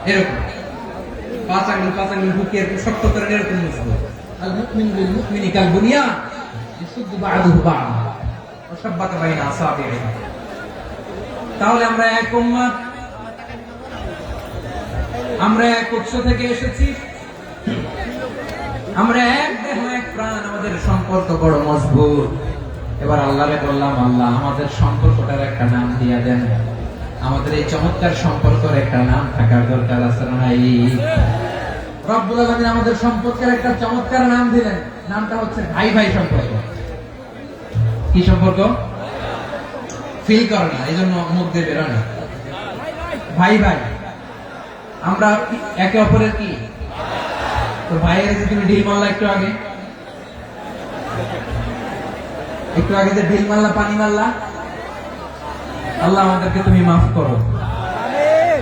এরকম 5 আঙ্গুল ঢুকিয়ে এরকম শক্ত করে এরকম মজবুত। আল মুমিনু লিল মুমিনি কাল বুনিয়ান ইয়াশুদ্দু বা'দুহু বা'দা ওয়া শাব্বাকা বাইনা আসাবিহি। তাহলে আমরা এক উম্মাহ, আমরা এক উৎস থেকে এসেছি, আমরা এক দেহ এক প্রাণ, আমাদের সম্পর্ক বড় মজবুত। এবার আল্লাহরে বললাম আল্লাহ আমাদের সম্পর্কটার একটা নাম দিয়া দেন, আমাদের এই চমৎকার সম্পর্কের একটা নাম থাকার দরকার আছে না? রব্বুল আলামিন আমাদের সম্পর্কের একটা চমৎকার নাম দিলেন, নামটা হচ্ছে ভাই ভাই সম্পর্ক। কি সম্পর্ক? ফিল করে না, এই জন্য মুখ দিয়ে বেরোয় না। ভাই ভাই, আমরা একে অপরের কি? তো ভাইয়ের যে তুমি ঢিল মারলা একটু আগে যে ঢিল মারলা, পানি মারলা, আল্লাহ আমাদেরকে তুমি মাফ করো।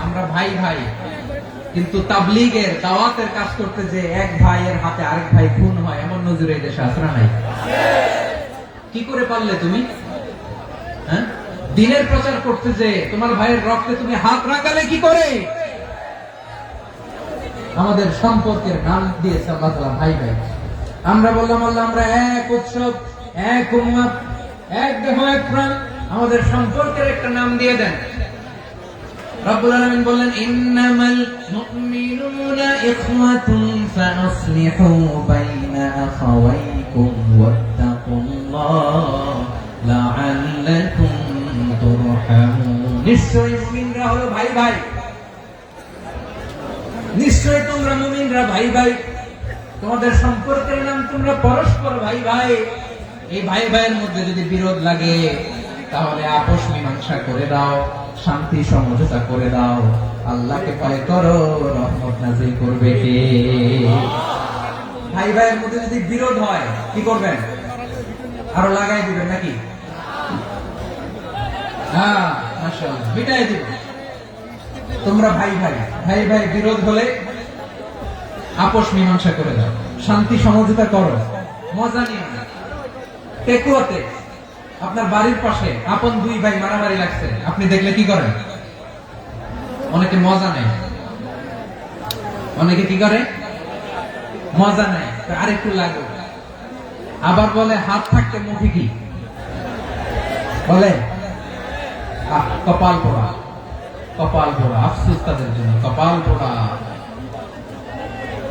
আমরা ভাই ভাই, কিন্তু তাবলীগের দাওয়াতের কাজ করতে যে এক ভাইয়ের হাতে আরেক ভাই খুন হয়, এমন নজির এই দেশে আছে না নাই? কি করে পারলে তুমি? হ্যাঁ, দিনের প্রচার করতে যে তোমার ভাইয়ের রক্তে তুমি হাত রাখালে কি করে? আমাদের সম্পর্কের নাম দিয়েছে আল্লাহ তাআলা ভাই ভাই। আমরা বললাম আল্লাহ আমরা এক উৎসব, এক উম্মত, এক দেহ, এক প্রাণ, আমাদের সম্পর্কের একটা নাম দিয়ে দেন। রব্বুল আলামিন বললেন ইন্নামাল মুমিনুনা ইখওয়াতুন ফাসলিহু বাইনা আখাওয়াইকুম ওয়াত্তাকুল্লাহ লাআল্লাকুম তুরহামুন। নিশ্চয়ই মুমিনরা হলো ভাই ভাই, নিশ্চয়ই তোমরা মুমিনরা ভাই ভাই, তোমাদের সম্পর্কের নাম তোমরা পরস্পর ভাই ভাই। এই ভাই ভাইয়ের মধ্যে যদি বিরোধ লাগে তাহলে আপোষ মীমাংসা করে দাও, শান্তি সমঝোতা করে দাও। আল্লাহকে ভয় করো, রহমত নাযিল করবে কে? ভাই ভাইয়ের মধ্যে যদি বিরোধ হয় কি করবেন? আরো লাগাই দিবেন নাকি? হ্যাঁ, মাশাআল্লাহ, মিটাই দিবেন। তোমরা ভাই ভাই, ভাই ভাই বিরোধ হলে আপোষ মীমাংসা করে দাও, শান্তি সমঝোতা করো, মজা নিও না। টেকুয়াতে আপনার বাড়ির পাশে আপন দুই ভাই মারামারি লাগছে, আপনি দেখলে কি করেন? অনেকে মজা নেয়, অনেকে কি করে? মজা নেয়, আরেকটু লাগবে। আবার বলে হাত থাকতে মুখে কি বলে? কপাল পোড়া, কপাল পোড়া, আফসোস তাদের জন্য, কপাল পোড়া।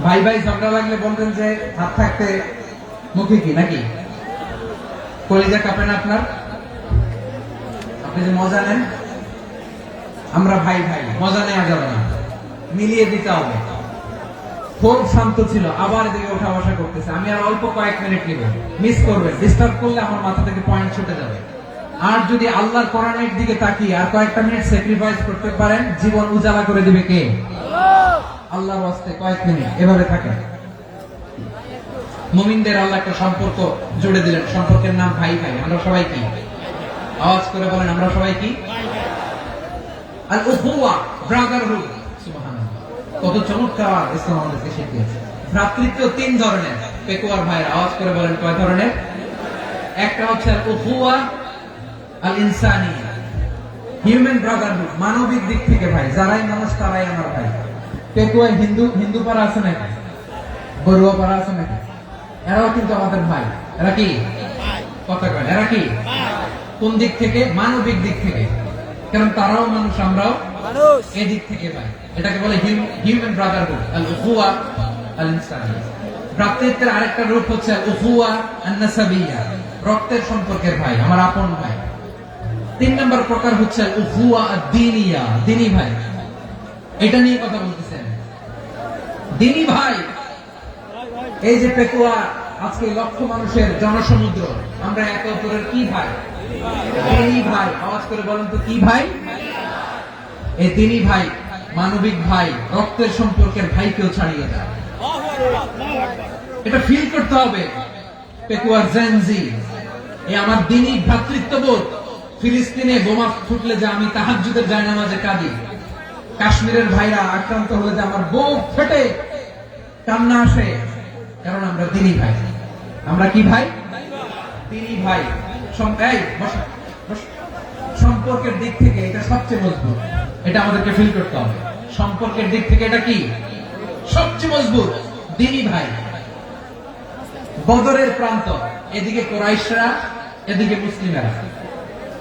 ভাই ভাই ঝগড়া লাগলে বলবেন যে হাত থাকতে মুখে কি, নাকি? কলিজা কাঁপে না আপনার? আপনি যে মজা নেন। আমরা ভাই ভাই, মজা নেওয়া যাবে না, মিলিয়ে দিতে হবে। খুব শান্ত ছিল, আবার এদিকে ওঠা বসা করতেছে। আমি আর অল্প কয়েক মিনিট নিব, মিস করবেন। ডিস্টার্ব করলে আমার মাথা থেকে পয়েন্ট ছুটে যাবে। আর যদি আল্লাহর কোরআনের দিকে তাকিয়ে আর কয়েকটা মিনিট স্যাক্রিফাইস করতে পারেন, জীবন উজালা করে দিবে কে? আল্লাহর ওয়াস্তে কয়েক মিনিট এভাবে থাকেন। মুমিনদের আল্লাহ একটা সম্পর্ক জুড়ে দিলেন, সম্পর্কের নাম ভাই ভাই। আমরা সবাই কি? আওয়াজ করে বলেন, আমরা সবাই কি? আল উখুয়া, ব্রাদারহুড। সুবহানাল্লাহ, কত চমৎকার ইসলাম আমাদেরকে শিখিয়েছে। ভ্রাতৃত্ব তিন ধরনের। পেকুয়ার ভাইরা আওয়াজ করে বলেন, কয় ধরনের? একটা হচ্ছে আল উখুয়া আল ইনসানিয়া, হিউম্যান ব্রাদারহুড, মানবিক দিক থেকে ভাই, যারাই মানুষ তারাই আমার ভাই। পেকুয়ায় হিন্দু পাড়া আছে নাকি? বড়ুয়া পাড়া আছে নাকি? এরাও কিন্তু আমাদের ভাই। এরা কি? কথা কয়, এরা কি? কোন দিক থেকে? মানবিক দিক থেকে। কারণ তারাও মানুষ, আমরাও মানুষ, এদিক থেকে ভাই। এটাকে বলে হিউম্যান ব্রাদারহুড, আল উখুয়া আল ইনসানিয়া। ভ্রাতৃত্বের আরেকটা রূপ হচ্ছে আল উখুয়া আন নাসাবিয়া, রক্তের সম্পর্কের ভাই, আমার আপন ভাই। তিন নম্বর প্রকার হচ্ছে আল উখুয়া আদ-দীনিয়া, দ্বীনি ভাই। এটা নিয়ে কথা বলতেছেন, দ্বীনি ভাই। এই যে পেকুয়া, আজকে লক্ষ মানুষের জনসমুদ্র, আমরা একে অপরের কি ভাই? দ্বীনি ভাই। আওয়াজ করে বলেন তো, কি ভাই? এই দ্বীনি ভাই, মানবিক ভাই, রক্তের সম্পর্কের ভাইকেও ছাড়িয়ে যায়। এটা ফিল করতে হবে। পেকুয়ার জেনজি, এই আমার দ্বীনি ভ্রাতৃত্ববোধ। ফিলিস্তিনে বোমা ফুটলে যে আমি তাহাজ্জুদের জায়নামাজে কাঁদি, কাশ্মীরের ভাইরা আক্রান্ত হলে যে আমার বুক ফেটে কান্না আসে, কারণ আমরা দ্বীনি ভাই। আমরা কি ভাই? দ্বীনি ভাই। সম্পর্কের দিক থেকে এটা সবচেয়ে মজবুত, এটা আমাদেরকে ফিল করতে হবে। সম্পর্কের দিক থেকে এটা কি? সবচেয়ে মজবুত, দ্বীনি ভাই। বদরের প্রান্ত, এদিকে কুরাইশরা, এদিকে মুসলিমেরা।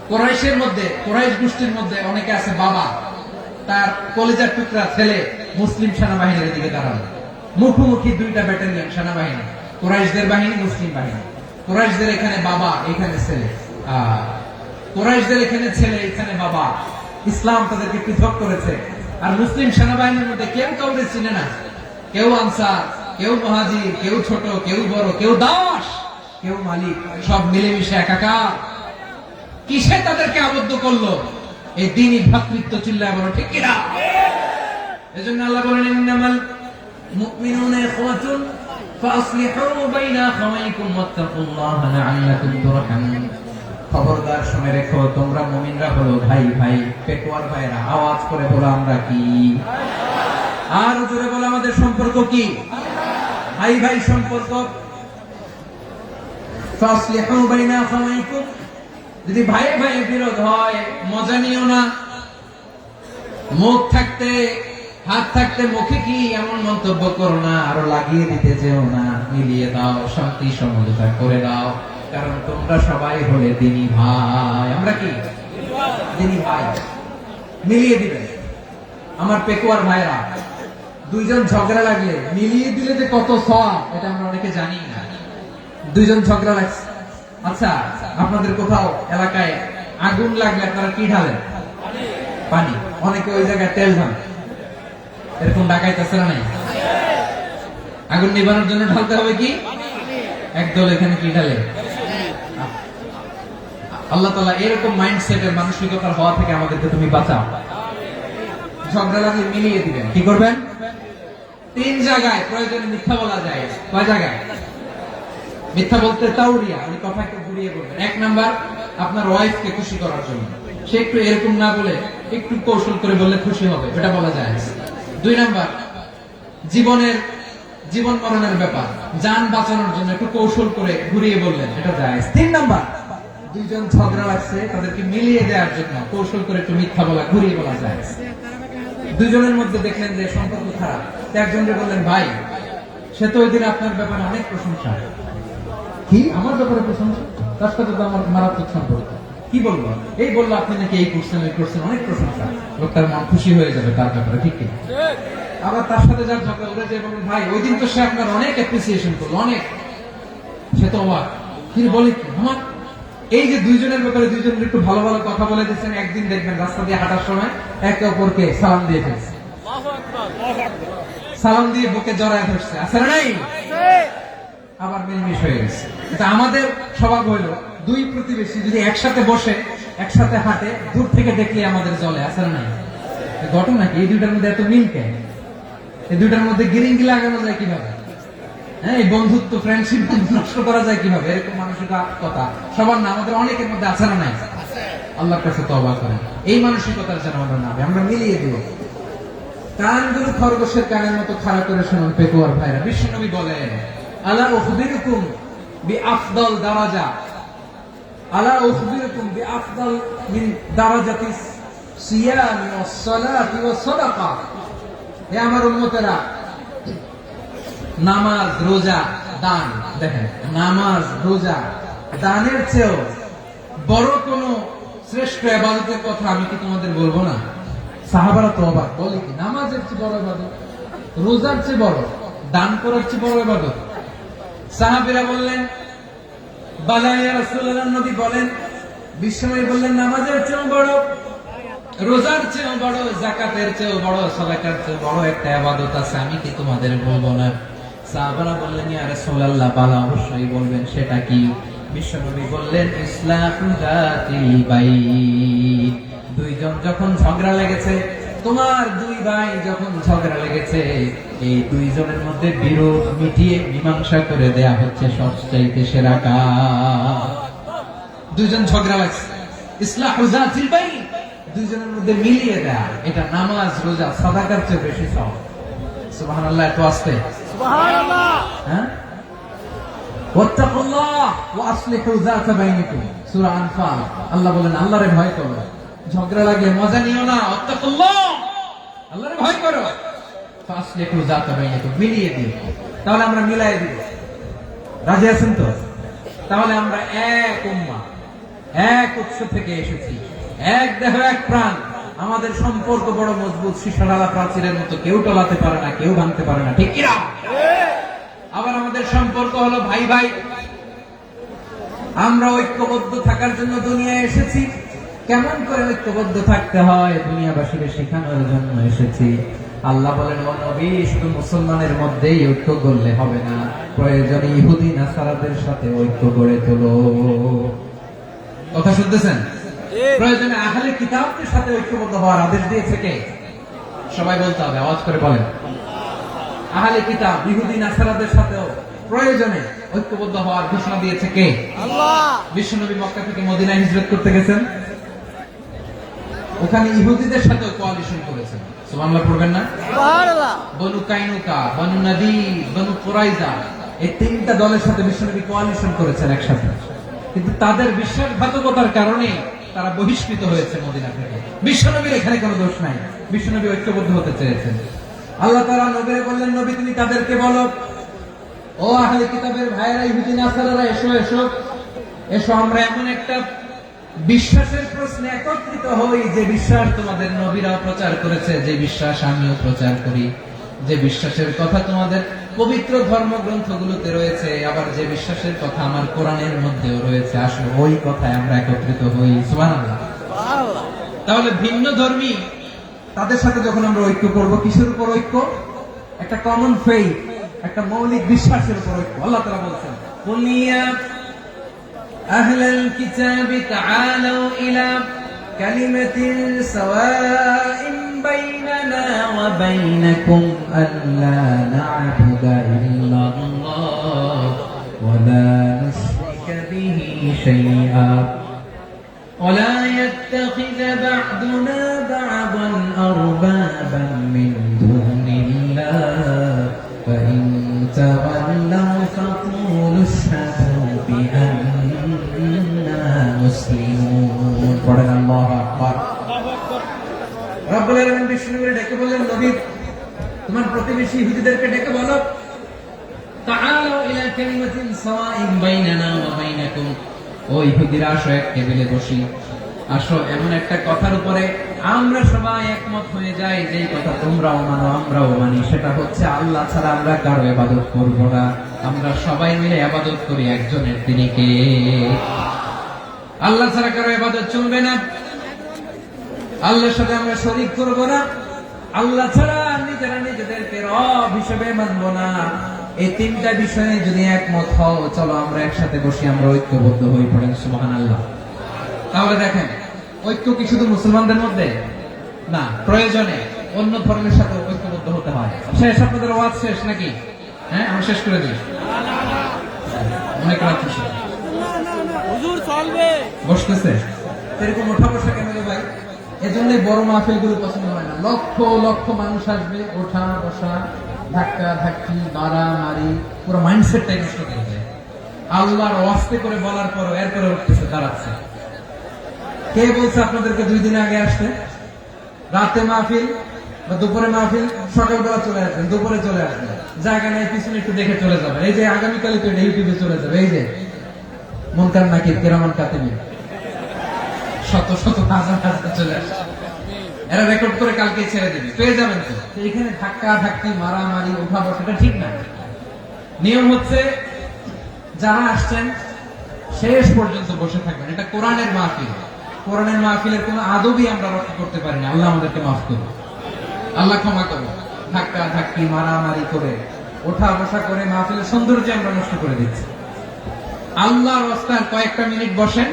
কুরাইশের মধ্যে, কুরাইশ গোষ্ঠীর মধ্যে অনেকে আছে বাবা, তার কলিজার টুকরা ছেলে মুসলিম সেনাবাহিনীর দিকে দাঁড়ানো। মুখোমুখি দুইটা ব্যাটালিয়ন সেনাবাহিনী, কুরাইশদের বাহিনী, মুসলিম বাহিনী। কুরাইশদের এখানে বাবা, এখানে ছেলে। কুরাইশদের এখানে ছেলে, এখানে বাবা। ইসলাম তাদেরকে পৃথক করেছে। আর মুসলিম সেনাবাহিনীর মধ্যে কেউ কাউকে চিনে না, কেউ আনসার, কেউ মুহাজির, কেউ ছোট, কেউ বড়, কেউ দাস, কেউ মালিক, সব মিলেমিশে একাকার। কিসে তাদেরকে আবদ্ধ করলো? এই দ্বীনি ভ্রাতৃত্ব। চিল্লায় বলো ঠিক কিনা? এজন্য আল্লাহ বলেন, ইন্নামাল মুমিনুনা ইখওয়াতুন ফাসলিহু বাইনা আখাওয়াইকুম ওয়াত্তাকুল্লাহা লাআল্লাকুম তুরহামুন। খবরদার শুনে রেখো, তোমরা মুমিনরা হলো ভাই ভাই, পেটুয়ার ভাইরা। আওয়াজ করে বলো আমরা কি? আর জোরে বলো আমাদের সম্পর্ক কি? ভাই ভাই সম্পর্ক। ফাসলিহু বাইনা আখাওয়াইকুম, যদি ভাই ভাই বিরোধ হয় মজা নিও না। মুখ থাকতে হাত থাকতে মুখে কি এমন মন্তব্য করো না, আরো লাগিয়ে দিতে যেও না। মিলিয়ে দাও, শান্তি সমঝোতা করে দাও, কারণ তোমরা সবাই হলে দ্বীনি ভাই। আমরা কি দ্বীনি ভাই? মিলিয়ে দিবেন। আমার পেকুয়ার ভাইরা, দুইজন ঝগড়া লাগলে মিলিয়ে দিলে যে কত সওয়াব, এটা আমরা অনেকে জানি না। দুইজন ঝগড়া লাগছে, আচ্ছা আপনাদের কোথাও এলাকায় আগুন লাগলে আপনারা কি ঢালেন? পানি। অনেকে ওই জায়গায় তেল ঢালেন। এরকম ডাকাইতেছে না? নাই? আগুন নিবানোর জন্য ঢালতে হবে কি? একদল এখানে কি ঢালে? আল্লাহ তাআলা এরকম মাইন্ডসেটের মানসিকতার হওয়া থেকে আমাদেরকে তুমি বাঁচাও। ঝগড়া লাগলে মিলিয়ে দিবেন। কি করবেন? 3 জায়গায় প্রয়োজনে মিথ্যা বলা যায়। কয় জায়গায় মিথ্যা বলতে? তাওরিয়া, ওই কথাকে ঘুরিয়ে বলবেন। 1 নাম্বার, আপনার ওয়াইফকে খুশি করার জন্য। সে একটু এরকম না বলে একটু কৌশল করে বললে খুশি হবে, এটা বলা যায়। 2 নাম্বার, জীবন মরণের ব্যাপার, জান বাঁচানোর জন্য একটু কৌশল করে ঘুরিয়ে বললেন, এটা যায়। 3 নাম্বার, দুইজন ঝগড়া লাগছে, তাদেরকে মিলিয়ে দেওয়ার জন্য কৌশল করে একটু মিথ্যা বলা, ঘুরিয়ে বলা যায়। দুজনের মধ্যে দেখলেন যে সম্পর্ক খারাপ, একজনকে বললেন ভাই, সে তো ওই দিন আপনার ব্যাপারে অনেক প্রশংসা। কি আমার ব্যাপারে প্রশংসা? তার সাথে তো আমার মারাত্মক সম্পর্ক। কি বলবো? এই বললো আপনি নাকি এই করছেন ওই করছেন, অনেক প্রশংসা। লোকটার মন খুশি হয়ে যাবে তার ব্যাপারে, ঠিক কিনা? আবার তার সাথে যার ঝগড়া উঠে যে বলবেন ভাই ওই দিন তো সে আপনার অনেক অ্যাপ্রিসিয়েশন করলো, অনেক। সে তো অবাক, তিনি বলে কি আমার? এই যে দুইজনের ব্যাপারে দুইজনের একটু ভালো ভালো কথা বলে দিচ্ছেন, একদিন দেখবেন রাস্তা দিয়ে হাঁটার সময় একে অপরকে সালাম দিয়ে ফেলছে, সালাম দিয়ে বুকে জড়ায় ধরছে, আছে না নাই? আবার মিলমিশ হয়ে গেছে। এটা আমাদের স্বভাব হইলো, দুই প্রতিবেশী যদি একসাথে বসে একসাথে হাঁটে, দূর থেকে দেখলে আমাদের জলে, আছে না নাই? ঘটনা কি? এই দুইটার মধ্যে এত মিল কেন? এই দুইটার মধ্যে গিরিঙ্গি লাগানো যায় কিভাবে? হ্যাঁ, এই বন্ধুত্ব ফ্রেন্ডশিপ নষ্ট করা যায় কিভাবে? এরকম মানসিকতা সবার না, আমাদের অনেকের মধ্যে আছে না নাই? আল্লাহর কাছে তওবা করেন, এই মানসিকতার যেন আমরা না, আমরা মিলিয়ে দিব। কানগুলো খরগোশের কানের মতো খাড়া করে শুনুন পেকুয়ার ভাইরা। বিশ্বনবী বলেন, আলা উখবিরুকুম বিআফদাল দারাজা, আলা উখবিরুকুম বিআফদাল মিন দারাজাতিস সিয়ামি ওয়াস সালাতি ওয়াস সাদাকা। হে আমার উম্মতেরা, নামাজ, রোজা, দান, দেখেন নামাজ, রোজা, দানের চেয়েও বড় কোন শ্রেষ্ঠ ইবাদতের কথা আমি কি তোমাদের বলবো না? সাহাবারা তো অবাক, বলে কি নামাজের চেয়ে বড় ইবাদত, রোজার চেয়ে বড়, দান করার চেয়ে বড় ইবাদত? সাহাবীরা বললেন বালা ইয়া রাসূলুল্লাহ। নবী বলেন, বিশ্বনবী বললেন নামাজের চেয়েও বড়, রোজার চেয়েও বড়, যাকাতের চেয়েও বড়, সাদাকার চেয়েও বড় একটা ইবাদত আছে, আমি কি তোমাদের বলবো না? সাহাবারা বললেন ইয়া রাসূলুল্লাহ, বালা অবশ্যই বলবেন, সেটা কি? বিশ্বনবী বললেন ইসলাহু যাতিল বাইন। দুইজন যখন ঝগড়া লেগেছে, তোমার দুই ভাই যখন ঝগড়া লেগেছে, এই দুইজনের মধ্যে বিরোধ মিটিয়ে মীমাংসা করে দেয়া হচ্ছে সবচাইতে সেরা কাজ। দুইজন ঝগড়া লাগছে, ইসলাহু যাতিল বাইন, দুইজনের মধ্যে মিলিয়ে দেয়া, এটা নামাজ, রোজা, সাদাকার চেয়ে বেশি সওয়াব। সুবহানাল্লাহ, এত আস্তে সুবহানাল্লাহ। হ্যাঁ, ওয়াত্তাকুল্লাহ ওয়া আসলিহু যাতা বাইনিকুম, সূরা আনফাল। আল্লাহ বলেন আল্লাহরে ভয় করো, ঝগড়া লাগলে মজা নিও না, ওয়াত্তাকুল্লাহ, আল্লাহরে ভয় করো, ফাসলিহু যাতা বাইনিকুম, মিলিয়ে দিও। তাহলে আমরা মিলাই দিব। রাজি আছেন তো? তাহলে আমরা এক উম্মাহ, এক উৎস থেকে এসেছি, এক দেহ এক প্রাণ। আমাদের সম্পর্ক বড় মজবুত, সীসাডালা প্রাচীরের মতো, কেউ টলাতে পারে না, কেউ ভাঙতে পারে না, ঠিক কিনা? আবার আমাদের সম্পর্ক হলো ভাই ভাই। আমরা ঐক্যবদ্ধ থাকার জন্য দুনিয়ায় এসেছি। কেমন করে ঐক্যবদ্ধ থাকতে হয় দুনিয়াবাসীকে শেখানোর জন্য এসেছি। আল্লাহ বলেন, ও নবী, শুধু মুসলমানের মধ্যেই ঐক্য করলে হবে না, প্রয়োজনে ইহুদি নাসারাদের সাথে ঐক্য গড়ে তোলো। কথা শুনতেছেন? প্রয়োজনে আহলে কিতাবদের সাথে ঐক্যবদ্ধ হওয়ার আদেশ দিয়েছে কে? সবাই বলতে হবে, আওয়াজ করে বলেন। আহলে কিতাব ইহুদি নাসারাদের সাথেও প্রয়োজনে ঐক্যবদ্ধ হওয়ার ঘোষণা দিয়েছে কে? আল্লাহ। বিশ্বনবী মক্কা থেকে মদিনায় হিজরত করতে গেছেন, ওখানে ইহুদিদের সাথেও কোয়ালিশন করেছেন। সুবহানাল্লাহ পড়বেন না? সুবহানাল্লাহ। বনু কাইনুকা, বনু নাদির, বনু কুরাইজা, এই তিনটা দলের সাথে বিশ্বনবী কোয়ালিশন করেছেন একসাথে। কিন্তু তাদের বিশ্বাসঘাতকতার কারণে তারা বহিষ্কৃত হয়েছে মদিনা থেকে। বিশ্বনবীর এখানে কোনো দোষ নাই, বিশ্বনবী ঐক্যবদ্ধ হতে চেয়েছেন। আল্লাহ তাআলা নবীকে বললেন, নবী তুমি তাদেরকে বলো, ও আহলে কিতাবের ভাইয়েরা, ইহুদি নাসারারা, এসো এসো এসো, আমরা এমন একটা বিশ্বাসের প্রশ্নে একত্রিত হই যে বিশ্বাস তোমাদের নবীরাও প্রচার করেছে, যে বিশ্বাস আমিও প্রচার করি, যে বিশ্বাসের কথা তোমাদের পবিত্র ধর্মগ্রন্থগুলোতে রয়েছে, আবার যে বিশ্বাসের কথা আমার কোরআনের মধ্যেও রয়েছে, আসলে ওই কথায় আমরা একত্রিত হই। সুবহানাল্লাহ। সুবহানাল্লাহ। তাহলে ভিন্ন ধর্মী তাদের সাথে যখন আমরা ঐক্য করব, কিসের উপর ঐক্য? একটা কমন ফেইথ, একটা মৌলিক বিশ্বাসের উপর ঐক্য। আল্লাহ তাআলা বলছেন, কুল ইয়া আহলাল কিতাবি তাআলু ইলা কালিমাতিন সাওয়াইন বাইনানা ওয়া বাইনাকুম আল্লা না'বুদা ইল্লাল্লাহ ওয়া লা নুশরিকা বিহি শাইআ ولا يتخذ بعضنا بعضا أربابا من دون الله فإن تولوا فقولوا اشهدوا بأننا مسلمون. পড়েন আল্লাহু আকবার। রব্বুল আলামিন বিষ্ণুকে ডেকে বললেন, নবী তোমার প্রতিবেশী ইহুদিদেরকে ডেকে বলো, তাআলু ইলা কালিমাতিন সাওয়াইন বাইনানা ওয়া বাইনাকুম, ও ইহুদিরা আসো, এক টেবিলে বসি, আসো এমন একটা কথার উপরে আমরা সবাই একমত হয়ে যাই, যে কথা তোমরাও মানো আমরাও মানি, সেটা হচ্ছে আল্লাহ ছাড়া আমরা কারো ইবাদত করব না, আমরা সবাই মিলে ইবাদত করি একজনের, তিনি কে? আল্লাহ ছাড়া কারো ইবাদত চলবে না, আল্লাহর সাথে আমরা শরীক করব না, আল্লাহ ছাড়া নিজেরা নিজেদেরকে রব হিসেবে মানব না। এই তিনটা বিষয়ে যদি একমত হও, চলো আমরা একসাথে বসি, আমরা ঐক্যবদ্ধ হয়ে পড়েন। সুবহানাল্লাহ। তাহলে দেখেন, ঐক্য কি শুধু মুসলমানদের মধ্যে না, প্রয়োজনে অন্য ধর্মের সাথে ঐক্যবদ্ধ হতে হয়। শেষ? আপনাদের ওয়াজ শেষ নাকি? হ্যাঁ, আমি শেষ করে দিই। অনেক রাত হয়েছে, হুজুর চলবে। বসতেছে এরকম ওঠা বসা কেন রে ভাই? এজন্যই বড় মাহফিল গুলো পছন্দ হয় না। লক্ষ লক্ষ মানুষ আসবে, ওঠা বসা, ধাক্কা ধাক্কি, মারামারি, পুরো মাইন্ডসেটটাই নষ্ট করে দেয়। আল্লাহর ওয়াস্তে করে বলার পরও এরপরে উঠতেছে, দাঁড়াচ্ছে। কে বলছে আপনাদেরকে 2 দিন আগে আসতে? রাতে মাহফিল বা দুপুরে মাহফিল, সকালবেলা চলে আসবেন, দুপুরে চলে আসবেন, জায়গা নাই পিছনে একটু দেখে চলে যাবেন। এই যে আগামীকালে তো ইউটিউবে চলে যাবে, এই যে মুনকার নাকির কিরামান কাতিবিন, শত শত হাজার হাজার চলে আসছে, এরা রেকর্ড করে কালকে ছেড়ে দিবে, পেয়ে যাবেন তো। এখানে ধাক্কা ধাক্কি, মারামারি, উঠা বসাটা ঠিক না। নিয়ম হচ্ছে যারা আসছেন শেষ পর্যন্ত বসে থাকবেন। এটা কোরআনের মাহফিল, কোরআনের মাহফিলের কোন আদবই আমরা রক্ষা করতে পারি না। আল্লাহ আমাদেরকে মাফ করুন, আল্লাহ ক্ষমা করুন। ধাক্কা ধাক্কি, মারামারি করে, ওঠা বসা করে মাহফিলের সৌন্দর্য আমরা নষ্ট করে দিচ্ছি। আল্লাহর রাস্তায় কয়েকটা মিনিট বসেন।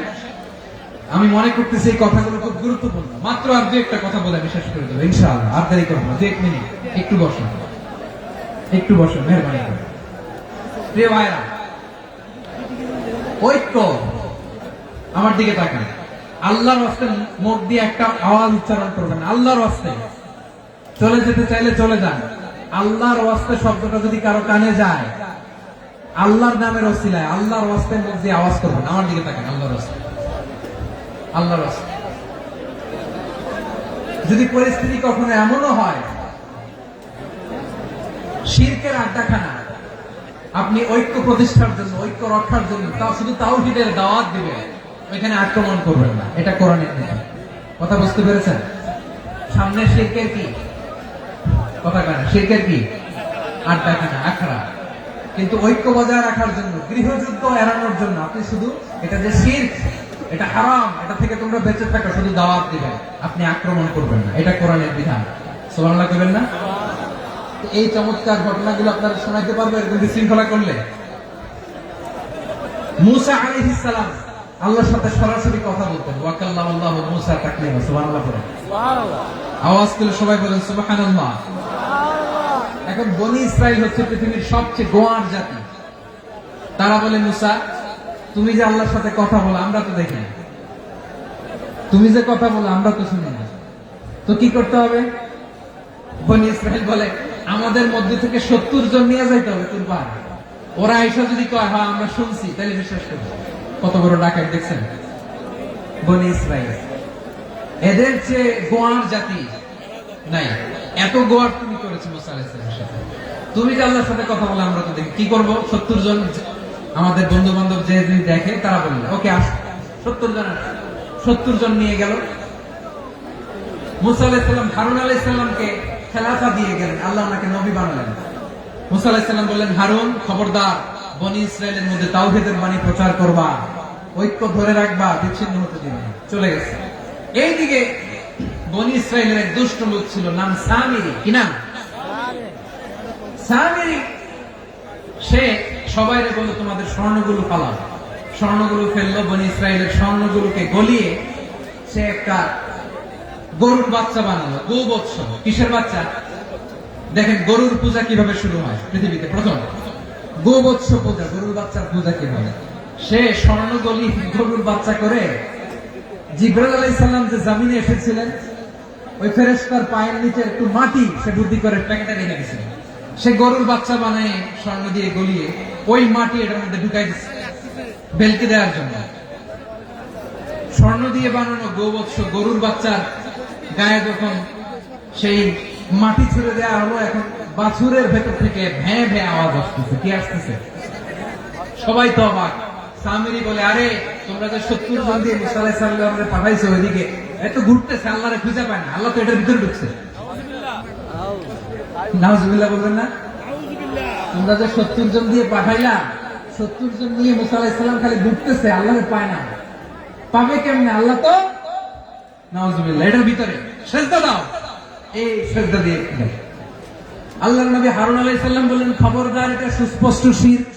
আমি মনে করতেছি এই কথাগুলো খুব গুরুত্বপূর্ণ। মাত্র আর 2-1টা কথা বলে আমি শেষ করে দেবো ইনশাআল্লাহ। আর দেরি করবো না, 2-1 মিনিট একটু বসেন, একটু বসেন, মেহরবানি করে। প্রিয় ভাইরা, ঐক্য, আমার দিকে তাকান। আল্লাহর রাস্তায় মুখ দিয়ে একটা আওয়াজ উচ্চারণ করবেন, আল্লাহর রাস্তায়। চলে যেতে চাইলে চলে যান। আল্লাহর রাস্তায় শব্দটা যদি কারো কানে যায়, আল্লাহর নামের ওসিলায় আল্লাহর রাস্তায় মুখ দিয়ে আওয়াজ করবেন। আমার দিকে তাকান, আল্লাহর রাস্তায়, আল্লাহর রাস্তায়। যদি পরিস্থিতি কখনো এমনও হয় শিরকের আড্ডাখানা, আপনি ঐক্য প্রতিষ্ঠার জন্য, ঐক্য রক্ষার জন্য তাও শুধু তাওহীদের দাওয়াত দিবেন, ওইখানে আক্রমণ করবেন না। এটা কোরআনের নীতি। কথা বুঝতে পেরেছেন? সামনে শিরকের কি কথা কেন? শিরকের কি আড্ডাখানা, আখড়া। কিন্তু ঐক্য বজায় রাখার জন্য, গৃহযুদ্ধ এড়ানোর জন্য আপনি শুধু এটা যে শিরক, এটা হারাম, এটা থেকে তোমরা বেঁচে থাকো, শুধু দাওয়াত দিবেন, আপনি আক্রমণ করবেন না। এটা কোরআনের বিধান। সুবহানাল্লাহ করবেন না? এই চমৎকার ঘটনাগুলো আপনারা শোনাইতে পারবো এরকম বিশৃঙ্খলা করলে? মুসা আলাইহিস সালাম আল্লাহর সাথে সরাসরি কথা বলতেন। ওয়াকাল্লামাল্লাহু মুসা তাকলিমা। সুবহানাল্লাহ পড়েন। আওয়াজ করে সবাই বলেন সুবহানাল্লাহ। এখন বনি ইসরাইল হচ্ছে পৃথিবীর সবচেয়ে গোয়ার জাতি। তারা বলে, মুসা তুমি যে আল্লাহর সাথে কথা বলো আমরা তো দেখি না, তুমি যে কথা বলো আমরা তো শুনি না, তো কি করতে হবে? বনি ইসরাইল বলে, আমাদের মধ্যে থেকে 70 জন নিয়ে যাইতে হবে কুরবান। ওরা আইসা যদি কয় হ্যাঁ আমরা শুনছি, তাহলে বিশ্বাস করবো। কত বড় ডাকাত দেখছেন বনি ইসরাইল। এদের চেয়ে গোয়ার জাতি নাই। এত গোয়ার তুমি করেছো মুসা আলাইহিস সালামের সাথে। তুমি যে আল্লাহর সাথে কথা বলে আমরা তো দেখি, কি করব? 70 জন আমাদের বন্ধু বান্ধব যে দেখে তারা বললো ওকে আস, 70 জন নিয়ে গেল। মুসা আলাইহিস সালাম হারুন আলাইহিস সালামকে খেলাফা দিয়ে গেলেন, আল্লাহ ওনাকে নবী বানালেন। মুসা আলাইহিস সালাম বললেন, হারুন খবরদার, বনি ইসরায়েলের মধ্যে তাওহীদের বাণী প্রচার করবা, ঐক্য ধরে রাখবা, বিচ্ছিন্ন হতে দিবে না। চলে গেছে। এইদিকে বনি ইসরায়েলের এক দুষ্ট লোক ছিল, নাম সামিরি। কি নাম? সামিরি। সে সবাইরে বলল তোমাদের স্বর্ণগুলো পালাও। স্বর্ণগুলো ফেললো, বনি ইসরায়েলের স্বর্ণগুলোকে গলিয়ে সে একটা গরুর বাচ্চা বানালো। গোবৎস। কিসের বাচ্চা? দেখেন গরুর পূজা কিভাবে শুরু হয় পৃথিবীতে প্রথম। গোবৎস পূজা, গরুর বাচ্চার পূজা কিভাবে। সে স্বর্ণ গলি গরুর বাচ্চা করে জিবরাইল আলাইহিস সালাম যে জমিনে এসেছিলেন, ওই ফেরেশতার পায়ের নিচে একটু মাটি সে বুদ্ধি করে প্যাকেটে রেখে দিয়েছিল। সে গরুর বাচ্চা বানায় স্বর্ণ দিয়ে গলিয়ে ওই মাটি এটার মধ্যে ঢুকাই দিচ্ছে বেলকি দেওয়ার জন্য। স্বর্ণ দিয়ে বানানো গোবৎস গরুর বাচ্চার গায়ে যখন সেই মাটি ছুড়ে দেওয়া হলো, এখন বাছুরের ভেতর থেকে ভ্যাঁ ভ্যাঁ আওয়াজ আসতেছে। কি আসতেছে? সবাই তো অবাক। সামিরি বলে, আরে তোমরা যে 70 জন দিয়ে মুসা আলাইহিস সালামকে পাঠাইছো ওইদিকে, এত ঘুরতেছে, আল্লাহরে খুঁজে পায় না, আল্লাহ তো এটার ভিতরে ঢুকছে। নাউজুবিল্লাহ বলবেন না? তোমরা যে 70 জন দিয়ে পাঠাইলা, 70 জন নিয়ে মুসা আলাইহিস সালাম খালি ঘুরতেছে, আল্লাহরে পায় না। পাবে কেমনে? আল্লাহ তো নাউজুবিল্লাহ এটার ভিতরে। সেজদা দাও। এই সেজদা দিয়ে আল্লাহর নবী হারুন আলাইহিস সালাম বললেন, খবরদার, এটা সুস্পষ্ট শিরক।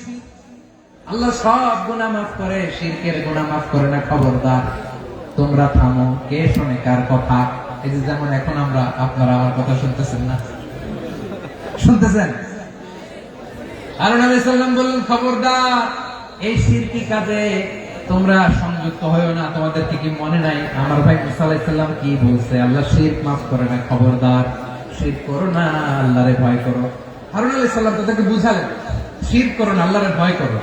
আল্লাহ সব গুনাহ মাফ করে, শিরকের গুনাহ মাফ করে না। খবরদার, তোমরা থামো। কে শোনে কার কথা? এই যে যেমন এখন আপনারা আমার কথা শুনতেছেন না? শুনতেছেন? হারুন আলাইহিস সালাম বললেন, খবরদার, এই শিরকি কাজে তোমরা সংযুক্ত হয়ো না। তোমাদেরকে কি মনে নাই আমার ভাই মুসা আলাইহিস সালাম কি বলছে? আল্লাহ শিরক মাফ করে না। খবরদার, শিরক করো না, আল্লাহরে ভয় করো। হারুন আলাইহিস সালাম তাদেরকে বুঝালেন, শিরক করো না, আল্লাহরে ভয় করো।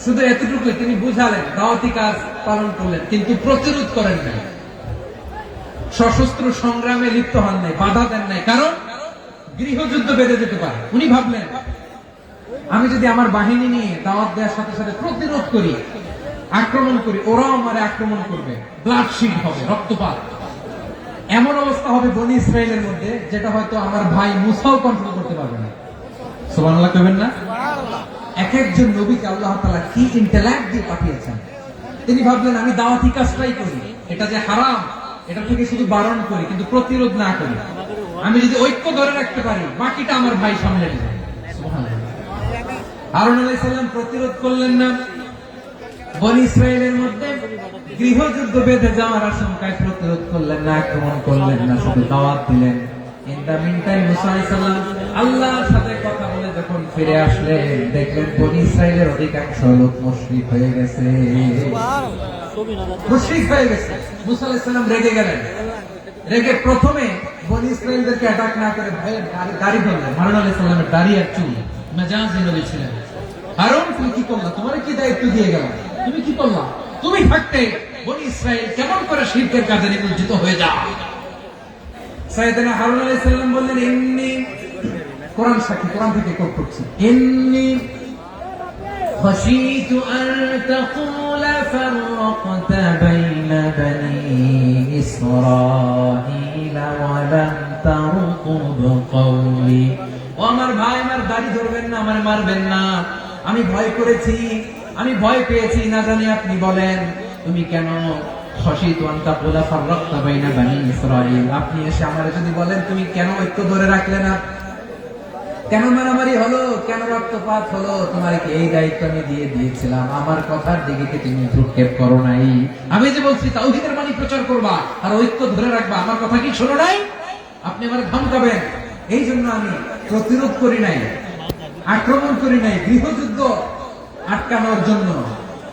শুধু এতটুকুই তিনি বুঝালেন, দাওয়াতি কাজ পালন করলেন, কিন্তু প্রতিরোধ করেন নাই, সশস্ত্র সংগ্রামে লিপ্ত হন নাই, বাধা দেন নাই। কারণ গৃহযুদ্ধ বেঁধে যেতে পারে। উনি ভাবলেন, আমি যদি আমার বাহিনী নিয়ে দাওয়াত দেওয়ার সাথে সাথে প্রতিরোধ করি, আক্রমণ করি, ওরাও আমারে আক্রমণ করবে, ব্লাডশিড হবে, রক্তপাত। এমন অবস্থা হবে বনি ইসরায়েলের মধ্যে, যেটা হয়তো আমার ভাই মুসাও কন্ট্রোল করতে পারবে না। সুবহানাল্লাহ কইবেন না? এক একজন নবীকে আল্লাহ তাআলা কি ইন্টেলেক্ট দিয়ে পাঠিয়েছেন। তিনি ভাবলেন, আমি দাওয়াতি কাজটাই করি, এটা যে হারাম এটা থেকে শুধু বারণ করি, কিন্তু প্রতিরোধ না করি। আমি যদি ঐক্য ধরে রাখতে পারি, বাকিটা আমার ভাই সামলে নেবে। সুবহানাল্লাহ। হারুন আলাইহিস সালাম প্রতিরোধ করলেন না। বনি ইসরায়েলের মধ্যে গৃহযুদ্ধ বেঁধে যাওয়ার আশঙ্কায় প্রতিরোধ করলেন না, আক্রমণ করলেন না, শুধু দাওয়াত দিলেন। ইন দা মিন টাইম মুসা আলাইহিস সালাম আল্লাহর সাথে কথা বলে যখন ফিরে আসলেন, দেখলেন বনি ইসরায়েলের অধিকাংশ লোক মুশরিক হয়ে গেছে। মুশরিক হয়ে গেছে। মুসা আলাইহিস সালাম রেগে গেলেন। রেগে প্রথমে বনি ইসরায়েলদেরকে অ্যাটাক না করে ভয়ে দাড়ি ধরলেন। হারুন আলাইহিস সালামের দাড়ি আর চুল, মেজাজি নবী ছিলেন। হারুন, তুমি কি করলা? তোমার কি দায়িত্ব দিয়ে গেলাম, তুমি কি করলা? তুমি থাকতে বনি ইসরায়েল কেমন করে শিরকের কাজে নিমজ্জিত হয়ে যায়? সাইয়েদনা হারুন আলাইহিস সালাম বললেন, ইন্নী, কোরআন সাক্ষী, কোরআন থেকে কোট করছি, ইন্নী খাশীতু আন তাকুলা ফাররাকতা বাইনা বানী ইসরাঈল ওয়া লাম তারকুব কওলি। ও আমার ভাই, আমার দাড়ি ধরবেন না, আমার মারবেন না। আমি ভয় করেছি, আমি ভয় পেয়েছি, না জানি আপনি বলেন তুমি কেন খাশীতু আন তাকুলা ফাররাকতা বাইনা বানী ইসরাঈল, আপনি এসে আমারে যদি বলেন তুমি কেন ঐক্য ধরে রাখলে না, কেন মারামারি হলো, কেন রক্তপাত হলো? তোমার কি এই দায়িত্ব আমি দিয়ে দিয়েছিলাম? আমার কথার দিকে কি তুমি ভ্রুক্ষেপ করো নাই? আমি যে বলছি তাওহীদের বাণী প্রচার করবা আর ঐক্য ধরে রাখবা, আমার কথা কি শোনো নাই? আপনি আমার ধমকাবেন, এই জন্য আমি প্রতিরোধ করি নাই, আক্রমণ করি নাই, গৃহযুদ্ধ আটকানোর জন্য,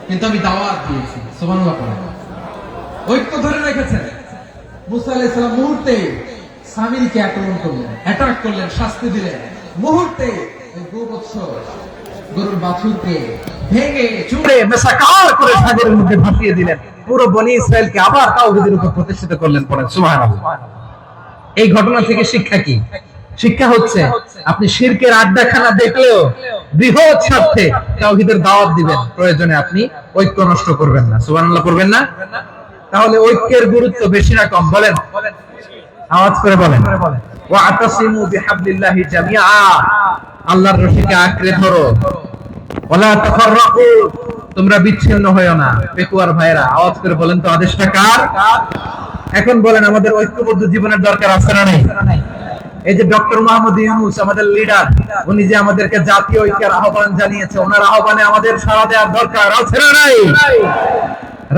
কিন্তু আমি দাওয়াত দিয়েছি। সুবহানাল্লাহ। ঐক্য ধরে রেখেছেন। মুসা আলাইহিস সালাম মুহূর্তে সামিরীকে আক্রমণ করলেন, অ্যাটাক করলেন, শাস্তি দিলেন। মুহূর্তে ওই গোবৎস গরুর বাছুরকে ভেঙে চুরে মেসাকার করে সাগরের মধ্যে ভাসিয়ে দিলেন। পুরো বনি ইসরায়েলকে আবার তাওহীদের উপর প্রতিষ্ঠিত করলেন। পড়েন সুবহানাল্লাহ। এই ঘটনা থেকে শিক্ষা কি? শিক্ষা হচ্ছে আপনি শিরকের আড্ডাখানা দেখলেও বৃহৎ স্বার্থে তাওহীদের দাওয়াত দিবেন, প্রয়োজনে আপনি ঐক্য নষ্ট করবেন না। সুবহানাল্লাহ করবেন না? তাহলে ঐক্যের গুরুত্ব বেশি না কম? বলেন, আওয়াজ করে বলেন। ওয়াতাসিমু বিহাবলিল্লাহি জামিআ, আল্লাহর রশিকে আঁকড়ে ধরো। ওয়ালা তাফাররাকু, তোমরা বিচ্ছিন্ন হয়ো না। পেকুয়ার ভাইরা আওয়াজ করে বলেন তো, আদেশটা কার? এখন বলেন, আমাদের ঐক্যবদ্ধ জীবনের দরকার আছে না নাই? এই যে ডক্টর মোহাম্মদ ইউনূস আমাদের লিডার, উনি যে আমাদেরকে জাতীয় ঐক্যের আহ্বান জানিয়েছে, ওনার আহ্বানে আমাদের সাড়া দেওয়ার দরকার আছে না নাই?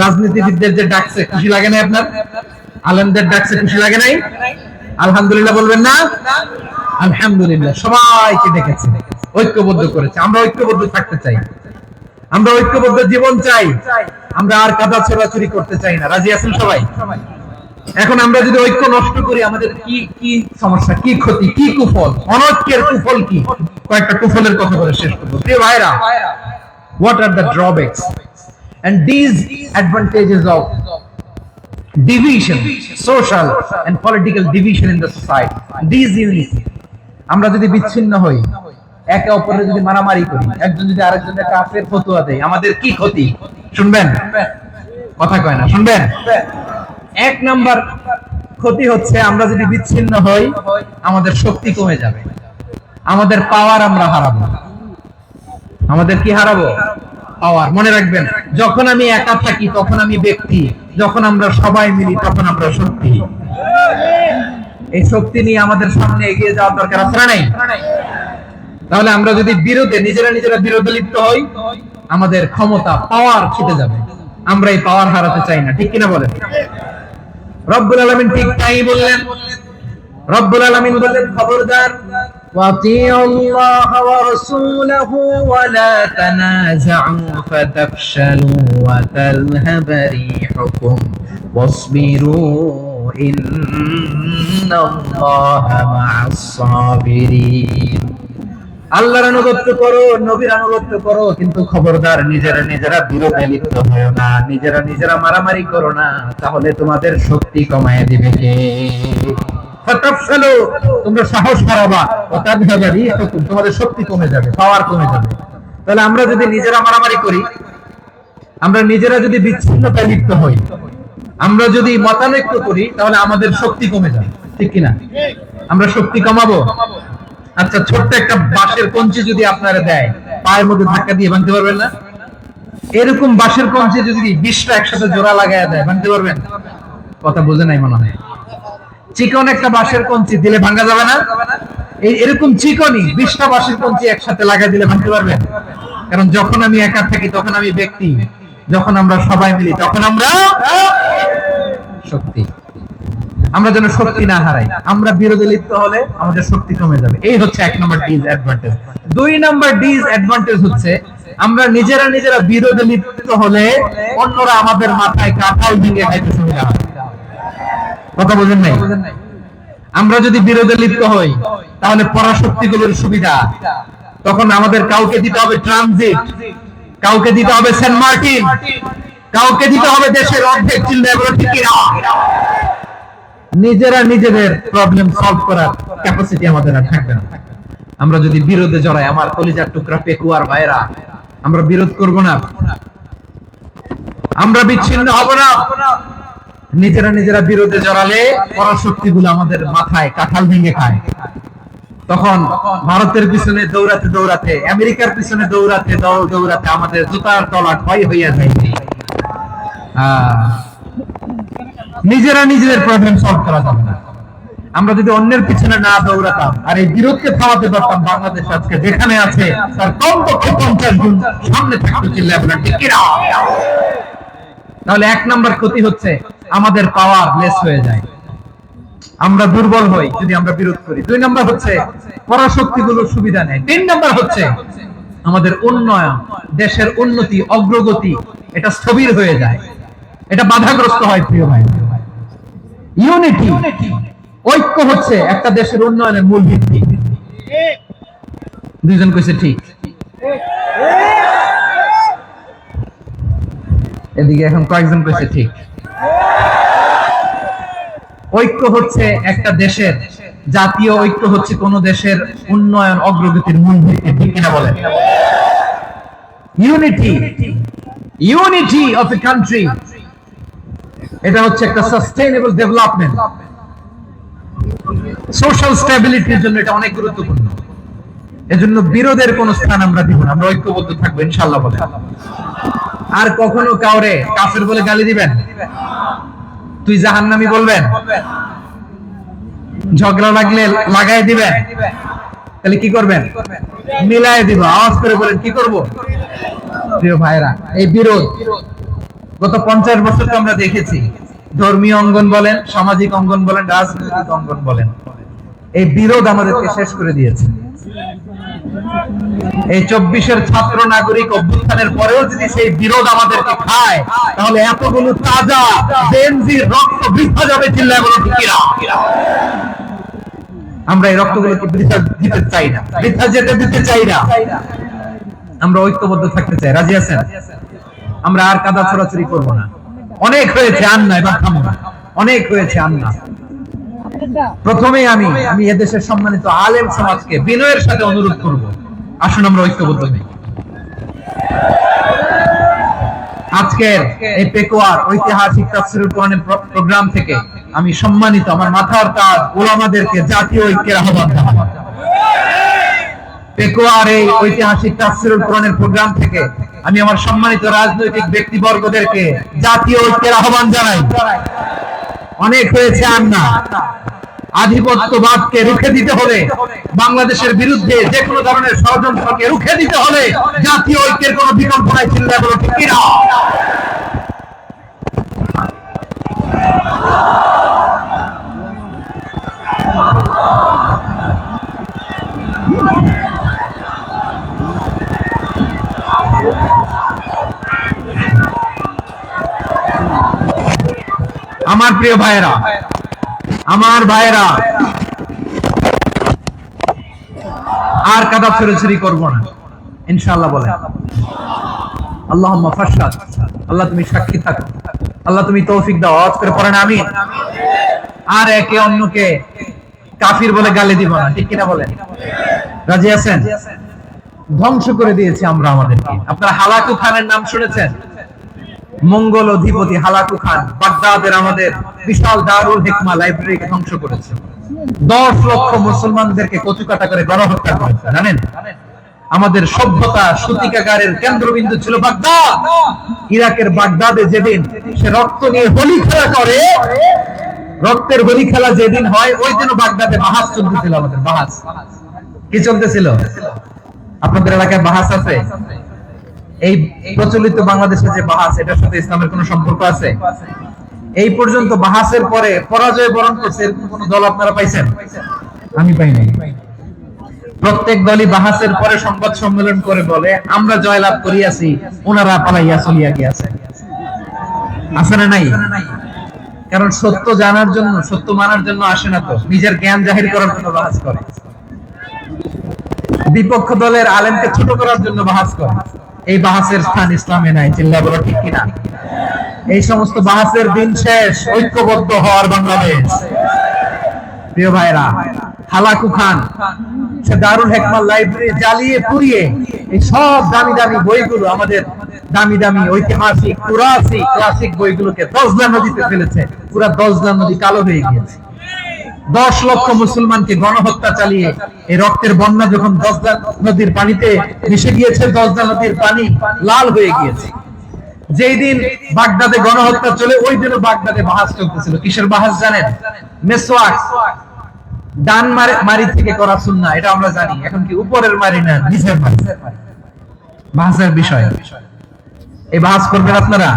রাজনীতিবিদদের যে ডাকছে, খুশি লাগে না আপনার? আলেমদের ডাকছে, খুশি লাগে নাই? আলহামদুলিল্লাহ বলবেন না? আলহামদুলিল্লাহ। সবাইকে ডেকেছে, ঐক্যবদ্ধ করেছে। আমরা ঐক্যবদ্ধ থাকতে চাই, আমরা ঐক্যবদ্ধ জীবন চাই, আমরা আর কাদা ছোড়াছুরি করতে চাই না। রাজি আছেন সবাই? এখন আমরা যদি ঐক্য নষ্ট করি, আমাদের কি কি সমস্যা, কি ক্ষতি, কি কুফল? অনৈক্যের কুফল কি? কয়েকটা কুফলের কথা বলে শেষ করব। প্রিয় ভাইরা, what are the drawbacks and disadvantages of division, social and political division in the society? Disunity, আমরা যদি বিচ্ছিন্ন হই, একে অপরের যদি মারামারি করি, একজন যদি আরেকজনের কাফের ফতোয়া দেয়, আমাদের কি ক্ষতি? শুনবেন? কথা কয় না, শুনবেন? এক নাম্বার ক্ষতি হচ্ছে, আমরা যদি বিচ্ছিন্ন হই, আমাদের শক্তি কমে যাবে, আমাদের পাওয়ার আমরা হারাবো। আমাদের কি হারাবো? পাওয়ার। মনে রাখবেন, যখন আমি একা থাকি তখন আমি ব্যক্তি, যখন আমরা সবাই মিলি তখন আমরা শক্তি। এই শক্তি নিয়ে আমাদের সামনে এগিয়ে যাওয়ার দরকার আছে না নাই? তাহলে আমরা যদি বিরোধে নিজেরা বিরোধে লিপ্ত হই, আমাদের ক্ষমতা, পাওয়ার ছুটে যাবে। আমরা এই পাওয়ার হারাতে চাই না, ঠিক কিনা বলেন? রব্বুল আলামিন ঠিক তাই বললেন। রব্বুল আলামিন বললেন, খবরদার, ওয়াতিউল্লাহ ওয়া রাসূলাহু ওয়া লা তানাযাউ ফাতাফশালু ওয়া তাযহাবা রিহুকুম ওয়াসবিরু ইন্নাল্লাহা মা'আস সাবিরিন। আল্লাহর আনুগত্য করো, নবীর আনুগত্য করো, কিন্তু খবরদার নিজেরা বিরোধে লিপ্ত হয়ো না, নিজেরা মারামারি করো না, তাহলে তোমাদের শক্তি কমায় দিবে কে? ফাতাফশালু, তোমরা সাহস হারাবা, ওয়া তাযহাবা রিহুকুম, তোমাদের শক্তি কমে যাবে, পাওয়ার কমে যাবে। তাহলে আমরা যদি নিজেরা মারামারি করি, আমরা নিজেরা যদি বিচ্ছিন্নতায় লিপ্ত হই, আমরা যদি মতানৈক্য করি, তাহলে আমাদের শক্তি কমে যাবে, ঠিক কিনা? আমরা শক্তি কমাবো। আচ্ছা, ছোট্ট একটা বাঁশের কঞ্চি যদি আপনারা দেয়, পায়ের মধ্যে ধাক্কা দিয়ে ভাঙতে পারবেন না? এরকম বাঁশের কঞ্চি যদি 20টা একসাথে জোড়া লাগায় দেয়, ভাঙতে পারবেন? কথা বোঝে নাই মনে হয়। চিকন একটা বাঁশের কঞ্চি দিলে ভাঙা যাবে না? এরকম চিকনই 20টা বাঁশের কঞ্চি একসাথে লাগাই দিলে ভাঙতে পারবেন? কারণ যখন আমি একা থাকি তখন আমি ব্যক্তি, যখন আমরা সবাই মিলি তখন আমরা শক্তি। আমরা যেন শক্তি না হারাই, আমরা বিরোধে লিপ্ত হলে আমাদের শক্তি কমে যাবে। এই হচ্ছে এক নম্বর ডিসঅ্যাডভান্টেজ। 2 নম্বর ডিসঅ্যাডভান্টেজ হচ্ছে, আমরা নিজেরা বিরোধে লিপ্ত হলে অন্যরা আমাদের মাথায় কাঁঠাল ভেঙে খাইতে সুবিধা হয়। কথা বোঝেন নাই? আমরা যদি বিরোধে লিপ্ত হই, তাহলে পরাশক্তিগুলোর সুবিধা, তখন আমাদের কাউকে দিতে হবে ট্রানজিট, কাউকে দিতে হবে সেন্ট মার্টিন, কাউকে দিতে হবে দেশের অর্ধেক চিল্লা, এগুলো ঠিক না। নিজেদের প্রবলেম সলভ করার ক্যাপাসিটি আমাদের আর থাকবে না। আমরা যদি বিরোধে জড়াই, আমার কলিজার টুকরা পেকুয়ার ভাইরা, আমরা বিরোধ করব না, আমরা বিচ্ছিন্ন হব না। নিজেরা বিরোধে জড়ালে পরাশক্তিগুলো আমাদের মাথায় কাঁঠাল ভেঙে খায়। তখন ভারতের পিছনে দৌড়াতে, আমেরিকার পিছনে দৌড়াতে আমাদের জুতার তলা ক্ষয় হইয়া যায়। নিজেদের প্রবলেম সলভ করা যাবে না। আমরা যদি অন্যের পিছনে না দৌড়াতাম আর এই বিরোধকে থামাতে পারতাম, বাংলাদেশ আজকে যেখানে আছে তার কমপক্ষে 50 গুণ সামনে থাকতে চিল্লায় বলেন ঠিক কিনা? তাহলে এক নাম্বার ক্ষতি হচ্ছে আমাদের পাওয়ার লেস হয়ে যায়, আমরা দুর্বল হই যদি আমরা বিরোধ করি। 2 নাম্বার হচ্ছে পরাশক্তিগুলোর সুবিধা নেয়। 3 নাম্বার হচ্ছে আমাদের উন্নয়ন, দেশের উন্নতি, অগ্রগতি এটা স্থবির হয়ে যায়, এটা বাধাগ্রস্ত হয়। প্রিয় ভাই, ইউনিটি, ঐক্য হচ্ছে একটা দেশের উন্নয়নের মূল ভিত্তি। দুইজন কইছে ঠিক, এদিকে এখন কয়েকজন কইছে ঠিক। ঐক্য হচ্ছে একটা দেশের, জাতীয় ঐক্য হচ্ছে কোন দেশের উন্নয়ন অগ্রগতির মূল ভিত্তি, ঠিক কিনা বলেন? Unity, unity of a country, এটা হচ্ছে একটা সাস্টেইনেবল ডেভেলপমেন্ট, সোশ্যাল স্টেবিলিটির জন্য এটা অনেক গুরুত্বপূর্ণ। এজন্য বিরোধের কোন স্থান আমরা দিব না, আমরা ঐক্যবদ্ধ থাকবো ইনশাআল্লাহ বলেন। আর কখনো কাউরে কাফের বলে গালি দিবেন, তুই জাহান্নামী বলবেন, ঝগড়া লাগলে লাগাই দিবেন, তাহলে কি করবেন? মিলাই দিব। আওয়াজ করে বলেন কি করব? প্রিয় ভাইরা, এই বিরোধ গত 50 বছর তো আমরা দেখেছি, ধর্মীয় অঙ্গন বলেন, সামাজিক অঙ্গন বলেন, রাজনৈতিক অঙ্গন বলেন, এই বিরোধ আমাদেরকে শেষ করে দিয়েছে। এই 24-এর ছাত্র নাগরিক অভ্যুত্থানের পরেও যদি সেই বিরোধ আমাদেরকে খায়, তাহলে এতগুলো তাজা জেনজির রক্ত বৃথা যাবে, চিল্লায় বলো ঠিক কিনা? আমরা এই রক্তগুলোকে বৃথা দিতে চাই না, বৃথা যেতে দিতে চাই না, আমরা ঐক্যবদ্ধ থাকতে চাই। রাজি আছেন? আমরা আর কাদা ছড়াছড়ি করবো না। অনেক হয়েছে, আর না, এবার থামো না, অনেক হয়েছে, আর না। প্রথমেই আমি এদেশের সম্মানিত আলেম সমাজকে বিনয়ের সাথে অনুরোধ করব, আসুন আমরা ঐক্যবদ্ধ হই। আজকের এই পেকুয়ার ঐতিহাসিক তাফসীরুল কোরআনের প্রোগ্রাম থেকে আমি সম্মানিত আমার মাথার তাজ উলামাদেরকে জাতীয় ঐক্যের আহ্বান জানাই। পেকুয়ার এই ঐতিহাসিক তাফসীরুল কোরআনের প্রোগ্রাম থেকে আমি আমার সম্মানিত রাজনৈতিক ব্যক্তিবর্গদেরকে জাতীয় ঐক্যের আহ্বান জানাই। অনেক হয়েছে, আর না। আধিপত্যবাদকে রুখে দিতে হলে, বাংলাদেশের বিরুদ্ধে যে কোনো ধরনের ষড়যন্ত্রকে রুখে দিতে হলে জাতীয় ঐক্যের কোনো বিকল্প নাই, চিল্লায় বলো ঠিক কিনা? আমার প্রিয় ভাইয়েরা, আমার ভাইয়েরা, আর কাদা ছড়াছড়ি করবো না ইনশাআল্লাহ বলেন। আল্লাহুম্মা ফাশহাদ, আল্লাহ তুমি সাক্ষী থাকো, আল্লাহ তুমি তৌফিক দাও। আওয়াজ করে পড়েন আমিন। আর একে অন্যকে কাফির বলে গালি দিব না, ঠিক কিনা বলেন? রাজি আছেন? ধ্বংস করে দিয়েছি আমরা আমাদেরকে। আপনারা হালাকু খানের নাম শুনেছেন? মঙ্গল অধিপতি হালাকু খান বাগদাদের আমাদের বিশাল দারুল হিকমা লাইব্রেরিকে ধ্বংস করেছে। 10 লক্ষ মুসলমানদেরকে কচুকাটা করে গণহত্যা করেছে, জানেন? আমাদের সভ্যতা সূতিকাগারের কেন্দ্রবিন্দু ছিল বাগদাদ। ইরাকের বাগদাদে যেদিন সে রক্ত নিয়ে হোলি খেলা করে, রক্তের হোলি খেলা যেদিন হয়, ওই দিনও বাগদাদে বাহাস চলতেছিল। আমাদের বাহাস কি চলতেছিল? আপনাদের এলাকায় বাহাস আছে? এই প্রচলিত বাংলাদেশের যে বাহাস, এটার সাথে ইসলামের কোন সম্পর্ক আছে? এই পর্যন্ত বাহাসের পরে পরাজয় বরণ করছে কোন দল আপনারা পাইছেন? আমি পাই নাই। প্রত্যেক দলই বাহাসের পরে সংবাদ সম্মেলন করে বলে আমরা জয়লাভ করিয়াছি, ওনারা পালাইয়া চলিয়া গিয়াছে। আছে না নাই? কারণ সত্য জানার জন্য, সত্য মানার জন্য আসে না, তো নিজের জ্ঞান জাহির করার জন্য বাহাস করে। বিপক্ষ দলের আলেমকে ছোট করার জন্য বাহাস করে। এই বাহাসের স্থান ইসলামে নাই, চিল্লা বলো ঠিক কিনা? এই সমস্ত বাহাসের দিন শেষ, ঐক্যবদ্ধ হওয়ার বাংলাদেশ। প্রিয় ভাইরা, হালাকু খান সে দারুল হিকমা লাইব্রেরি জ্বালিয়ে পুড়িয়ে এই সব দামি দামি বইগুলো, আমাদের দামি দামি ঐতিহাসিক ক্লাসিক বইগুলোকে দজলা নদীতে ফেলেছে। পুরা দজলা নদী কালো হয়ে গিয়েছে। 10 লক্ষ মুসলমানকে গণহত্যা চালিয়ে এই রক্তের বন্যা যখন দজলা নদীর পানিতে মিশে গিয়েছে, দজলা নদীর পানি লাল হয়ে গিয়েছে। যেই দিন বাগদাদে গণহত্যা চলে, ওই দিনও বাগদাদে বাহাস চলতেছিল। কিসের বাহাস জানেন? মেসওয়াক, ডান মারি থেকে করা সুন্নাহ, এটা আমরা জানি। এখন কি উপরের মারি না নিচের মারি? বাহাসের বিষয়। এই বাহাস করবেন আপনারা।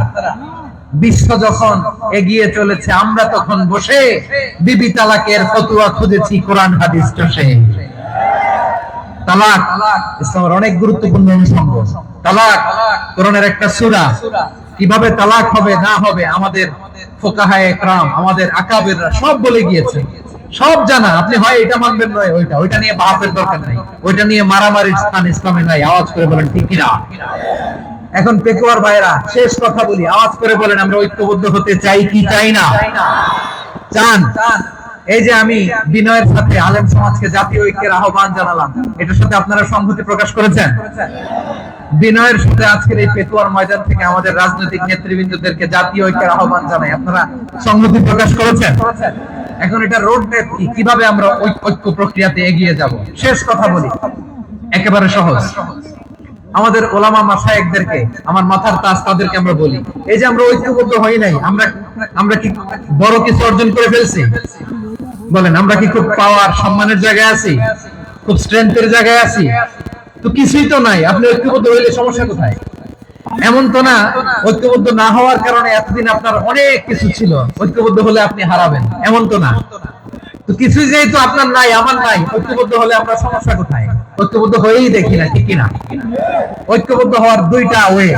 বিশ্ব যখন এগিয়ে চলেছে, আমরা তখন বসে বিবি তালাকের ফতোয়া খুঁজেছি কোরআন হাদিস চষে। তালাক ইসলামের অনেক গুরুত্বপূর্ণ অনুষঙ্গ। তালাক কোরআনের একটা সূরা। কিভাবে তালাক হবে না হবে আমাদের ফুকাহায়ে ইকরাম, আমাদের আকাবেররা সব বলে গিয়েছে, সব জানা। আপনি হয় এটা মানবেন নয় ওইটা নিয়ে বাহাসের দরকার নাই, ওইটা নিয়ে মারামারির স্থান ইসলামে নাই। আওয়াজ করে বলেন ঠিক কিনা? এখন পেকুয়ার ভাইরা, শেষ কথা বলি, আওয়াজ করে বলেন আমরা ঐক্যবদ্ধ হতে চাই কি চাই না? চান? এই যে আমি বিনয়ের সাথে আলেম সমাজকে জাতীয় ঐক্যের আহ্বান জানালাম, এটার সাথে আপনারা সংহতি প্রকাশ করেছেন? বিনয়ের সাথে আজকের এই পেকুয়ার ময়দান থেকে আমাদের রাজনৈতিক নেতৃবৃন্দদেরকে জাতীয় ঐক্যের আহ্বান জানাই, আপনারা সংহতি প্রকাশ করেছেন? এখন এটা রোড ম্যাপ কি, কিভাবে আমরা ঐক্য প্রক্রিয়াতে এগিয়ে যাব? শেষ কথা বলি, একেবারে সহজ। আমাদের ওলামা মাশায়েখদেরকে, আমার মাথার তাজ তাদেরকে আমরা বলি, এই যে আমরা ঐক্যবদ্ধ হই নাই, আমরা কি বড় কিছু অর্জন করে ফেলছি? বলেন, আমরা কি খুব পাওয়ার সম্মানের জায়গায় আছি? খুব স্ট্রেংথের জায়গায় আছি? তো কিছুই তো নাই। আপনি ঐক্যবদ্ধ হইলে সমস্যা কোথায়? এমন তো না ঐক্যবদ্ধ না হওয়ার কারণে এতদিন আপনার অনেক কিছু ছিল, ঐক্যবদ্ধ হলে আপনি হারাবেন, এমন তো না। তো কিছুই যেহেতু আপনার নাই, আমার নাই, ঐক্যবদ্ধ হলে আমরা সমস্যা কোথায়? ঐক্যবদ্ধ হয়েই দেখি না, ঠিক কিনা? ঐক্যবদ্ধ হওয়ার দুইটা ওয়ে।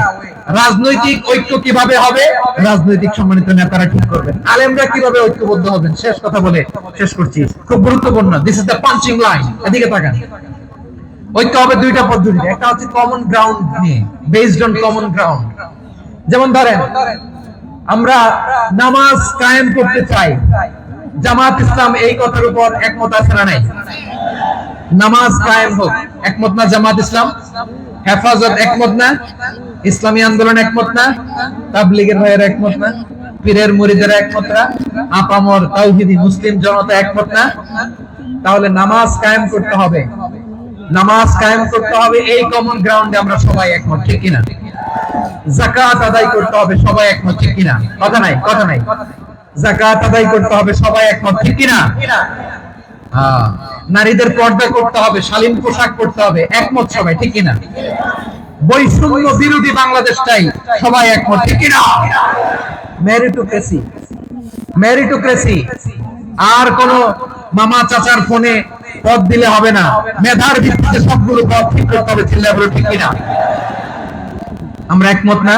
রাজনৈতিক ঐক্য কিভাবে হবে? রাজনৈতিক সম্মানিত নেতারা ঠিক করবেন। আলেমরা কিভাবে ঐক্যবদ্ধ হবেন? শেষ কথা বলে শেষ করছি, খুব গুরুত্বপূর্ণ। This is the punching line. এদিকে তাকান। ঐক্য হবে দুইটা পদ্ধতিতে। একটা হচ্ছে কমন গ্রাউন্ড নিয়ে, বেসড অন কমন গ্রাউন্ড। যেমন ধরেন, আমরা নামাজ কায়েম করতে চাই, জামাত ইসলাম এই কথার উপর একমত আছে না নাই? নামাজ কায়েম হোক, একমত না জামাত ইসলাম? হেফাজত একমত না? ইসলামী আন্দোলন একমত না? তাবলীগের ভাইয়েরা একমত না? পীরের মুরিদেরা একমত না? আপামর তাওহীদি মুসলিম জনতা একমত না? তাহলে নামাজ কায়েম করতে হবে, নামাজ কায়েম করতে হবে, এই কমন গ্রাউন্ডে আমরা সবাই একমত, ঠিক কিনা? যাকাত আদায় করতে হবে, সবাই একমত, ঠিক কিনা? কথা নাই, কথা নাই। যাকাত আদায় করতে হবে, সবাই একমত, ঠিক কিনা? নারীদের পর্দা করতে হবে, শালীন পোশাক পরতে হবে, একমত সবাই, ঠিক কিনা? বৈষম্য বিরোধী বাংলাদেশ চাই, সবাই একমত, ঠিক কিনা? Meritocracy, meritocracy. আর কোন মামা চাচার ফোনে পদ দিলে হবে না, মেধার ভিত্তিতে সবগুলো পদ ঠিক করতে হবে, চিল্লায় বলো ঠিক কিনা? আমরা একমত না?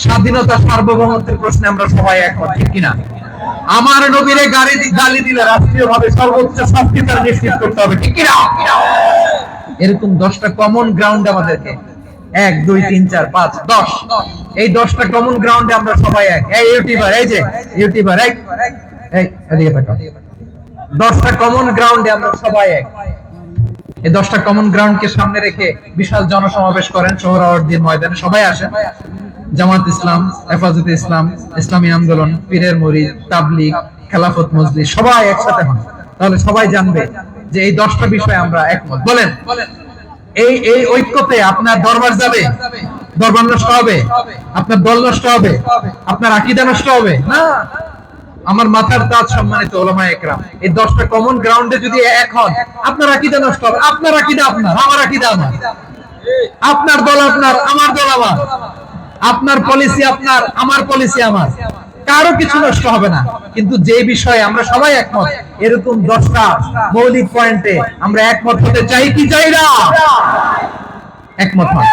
স্বাধীনতা সার্বভৌমত্বের প্রশ্নে আমরা সবাই একমত, ঠিক কিনা? আমার নবীরে গালি দিলে রাষ্ট্রীয়ভাবে সর্বোচ্চ শাস্তিটা নিশ্চিত করতে হবে, ঠিক কিনা? এরকম 10টা কমন গ্রাউন্ড আমাদেরকে, 1 2 3 4 5 10, এই 10টা কমন গ্রাউন্ডে আমরা সবাই এক। এই ইউটিউবার, এই যে ইউটিউবার, এই এদিকে তাকাও। 10টা কমন গ্রাউন্ডে আমরা সবাই এক। এই 10টা কমন গ্রাউন্ডকে সামনে রেখে বিশাল জনসমাবেশ করেন সোহরাওয়ার্দীর ময়দানে, সবাই আসেন। জামাত ইসলাম, হেফাজতে ইসলাম, ইসলামী আন্দোলন, পীরের মুরিদ, তাবলীগ, খেলাফত মজলিস, সবাই একসাথে হন। তাহলে সবাই জানবে যে এই 10টা বিষয়ে আমরা একমত। বলেন, এই এই ঐক্যতে আপনার দরবার যাবে? দরবার নষ্ট হবে? আপনার দল নষ্ট হবে? আপনার আকীদা নষ্ট হবে? না। আমার মাথার তাজ সম্মানিত ওলামায়ে ইকরাম, এই 10টা কমন গ্রাউন্ডে যদি এক হন, আপনার আকীদা নষ্ট হবে? আপনার আকীদা আপনার, আমার আকীদা আমার, আপনার দল আপনার, আমার দল আমার, আপনার পলিসি আপনার, আমার পলিসি আমার, কারো কিছু নষ্ট হবে না। কিন্তু যে বিষয়ে আমরা সবাই একমত, এরকম 10টা মৌলিক পয়েন্টে আমরা একমত হতে চাই কি চাই না? একমত হন।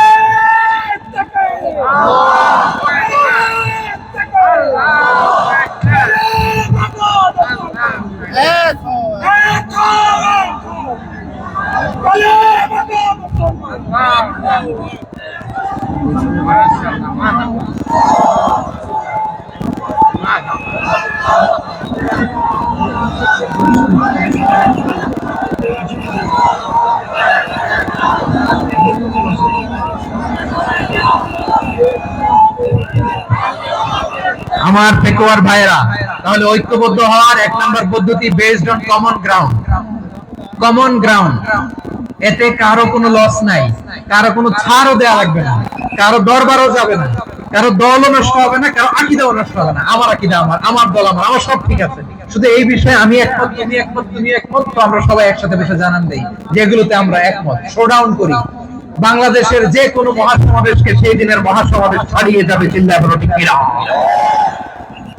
আমার পেকুয়ার ভাইরা, তাহলে ঐক্যবদ্ধ হওয়ার 1 নম্বর পদ্ধতি based on common ground. Common ground, এতে কারো কোনো লস নাই, কারো কোনো ছাড়ও দেয়া লাগবে না, কারো দরবারও যাবে না, কারো দলও নষ্ট হবে না, কারো আকীদাও নষ্ট হবে না। আমার আকীদা আমার, আমার দল আমার, আমার সব ঠিক আছে। শুধু এই বিষয়ে আমি একমত, তুমি একমত, তুমি একমত, তো আমরা সবাই একসাথে বসে জানান দেই যেগুলোতে আমরা একমত, শোডাউন করি। বাংলাদেশের যে কোনো মহাসমাবেশকে সেই দিনের মহাসমাবেশ ছাড়িয়ে যাবে, চিল্লায় বলো ঠিক কিনা?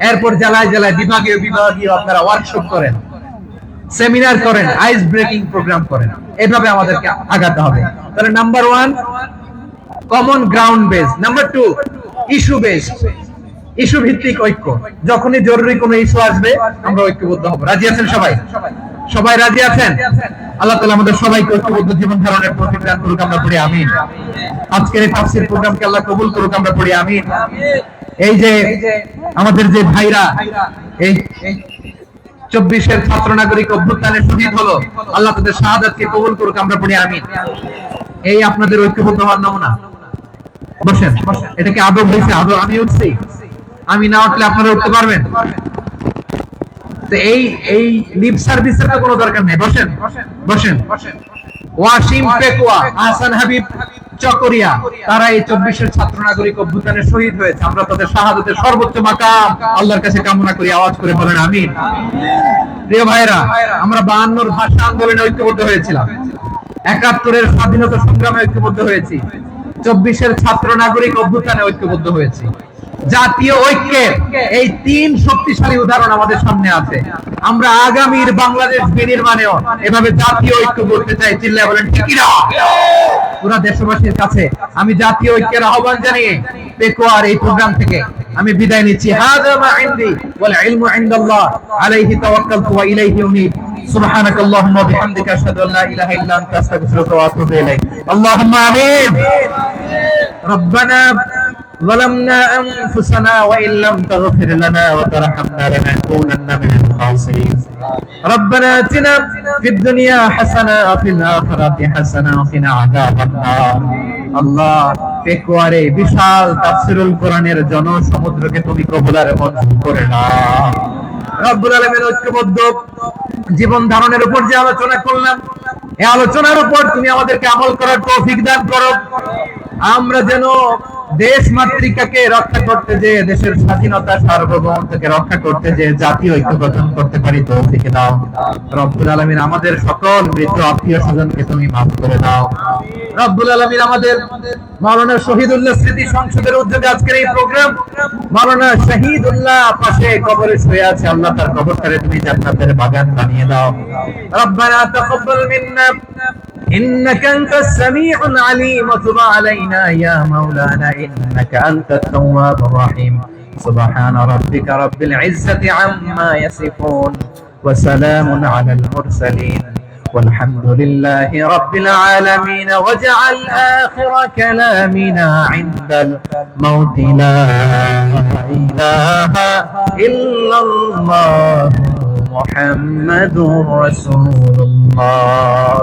এরপর জেলায় জেলায় বিভাগীয় বিভাগীয় আপনারা ওয়ার্কশপ করেন, সেমিনার করেন, আইস ব্রেকিং প্রোগ্রাম করেন। এভাবে আমাদেরকে আগাতে হবে। তাহলে number 1 common ground base, number 2 issue base, issue ভিত্তিক ঐক্য। যখনই জরুরি কোনো ইস্যু আসবে আমরা ঐক্যবদ্ধ হব। রাজি আছেন সবাই? সবাই রাজি আছেন? আল্লাহ তাআলা আমাদের সবাইকে ঐক্যবদ্ধ জীবন ধারণের তৌফিক দান করুক, আমরা পড়ি আমিন। আজকের এই তাফসীর প্রোগ্রামকে আল্লাহ কবুল করুক, আমরা পড়ি আমিন। এই যে আমাদের যে ভাইরা এই 24-এর ছাত্র নাগরিক অভ্যুত্থানে শহীদ হলো, আল্লাহ তাদের শাহাদাতকে কবুল করুক, আমরা পড়ি আমিন। এই আপনাদের ঐক্যবদ্ধ হওয়ার নমুনা। বসেন, এটা কি আদব হয়েছে? আদব আমি উঠছি, আমি না উঠলে আপনারা উঠতে পারবেন? তো এই লিপ সার্ভিসের তো কোনো দরকার নেই। বসেন বসেন। ওয়াসিম পেকুয়া, আহসান হাবিব চকরিয়া, তারা এই 24-এর ছাত্র নাগরিক অভ্যুত্থানে শহীদ হয়েছে। আমরা তাদের শাহাদাতের সর্বোচ্চ মাকাম আল্লাহর কাছে কামনা করি। আওয়াজ করে বলেন আমিন। প্রিয় ভাইরা, আমরা 52-এর ভাষা আন্দোলনে ঐক্যবদ্ধ হয়েছিলাম, 71-এর স্বাধীনতা সংগ্রামে ঐক্যবদ্ধ হয়েছি, 24-এর ছাত্র নাগরিক অভ্যুত্থানে ঐক্যবদ্ধ হয়েছি। জাতীয় ঐক্যের এই 3 শক্তিশালী উদাহরণ আমাদের সামনে আছে। আমরা আগামীর বাংলাদেশ বিনির্মাণেও এভাবে জাতীয় ঐক্য করতে চাই, চিল্লায় বলেন ঠিক কি না? পুরো দেশবাসীর কাছে আমি জাতীয় ঐক্যের আহ্বান জানিয়ে পেকুয়ার এই প্রোগ্রাম থেকে আমি বিদায় নিচ্ছি। হাযা মা ইনদি ওয়াল ইলমু ইনদাল্লাহ, আলাইহি তাওয়াক্কালতু ওয়া ইলাইহি উনীব। সুবহানাকাল্লাহুম্মা ওয়া বিহামদিকা আশহাদু আল্লা ইলাহা ইল্লা আনতা আস্তাগফিরুকা ওয়া আতুবু ইলাইক। আল্লাহুম্মা আমিন। রব্বানা ظلمنا أنفسنا وإن لم تغفر لنا وترحمنا لنكونن من الخاسرين. ربنا آتنا في الدنيا حسنة وفي الآخرة حسنة وقنا عذاب النار. আল্লাহ, পেকুয়ারে বিশাল তাফসীরুল কোরআনের জনসমুদ্রকে তুমি কবুল আর মঞ্জুর করে নাও। রব্বুল আলামিন, ঐক্যবদ্ধ জীবন ধারণের উপর যে আলোচনা করলাম, এই আলোচনার উপর তুমি আমাদেরকে আমল করার তৌফিক দান করো। আমরা যেন দেশ মাতৃকাকে রক্ষা করতে যে, দেশের স্বাধীনতা সার্বভৌমত্বকে রক্ষা করতে যে জাতীয় ঐক্য গঠন করতে পারি, তৌফিক দাও। রব্বুল আলামিন, আমাদের সকল মৃত আত্মীয় স্বজনকে তুমি মাফ করে দাও। রব্বুল আলামিন, আমাদের মাওলানা শহীদুল্লাহ স্মৃতি সংসদের উদ্যোগে আজকের এই প্রোগ্রাম, মাওলানা শহীদুল্লাহ পাশে কবরে শুয়ে আছে, আল্লাহ তার কবরটারে তুমি জান্নাতের বাগান বানিয়ে দাও। রব্বানা তাকাব্বাল মিন্না إنك أنت السميع العليم وتب علينا يا مولانا إنك أنت التواب الرحيم. سبحان ربك رب العزة عما يصفون وسلام على المرسلين والحمد لله رب العالمين. واجعل آخر كلامنا عند الموت لا إله إلا الله محمد رسول الله.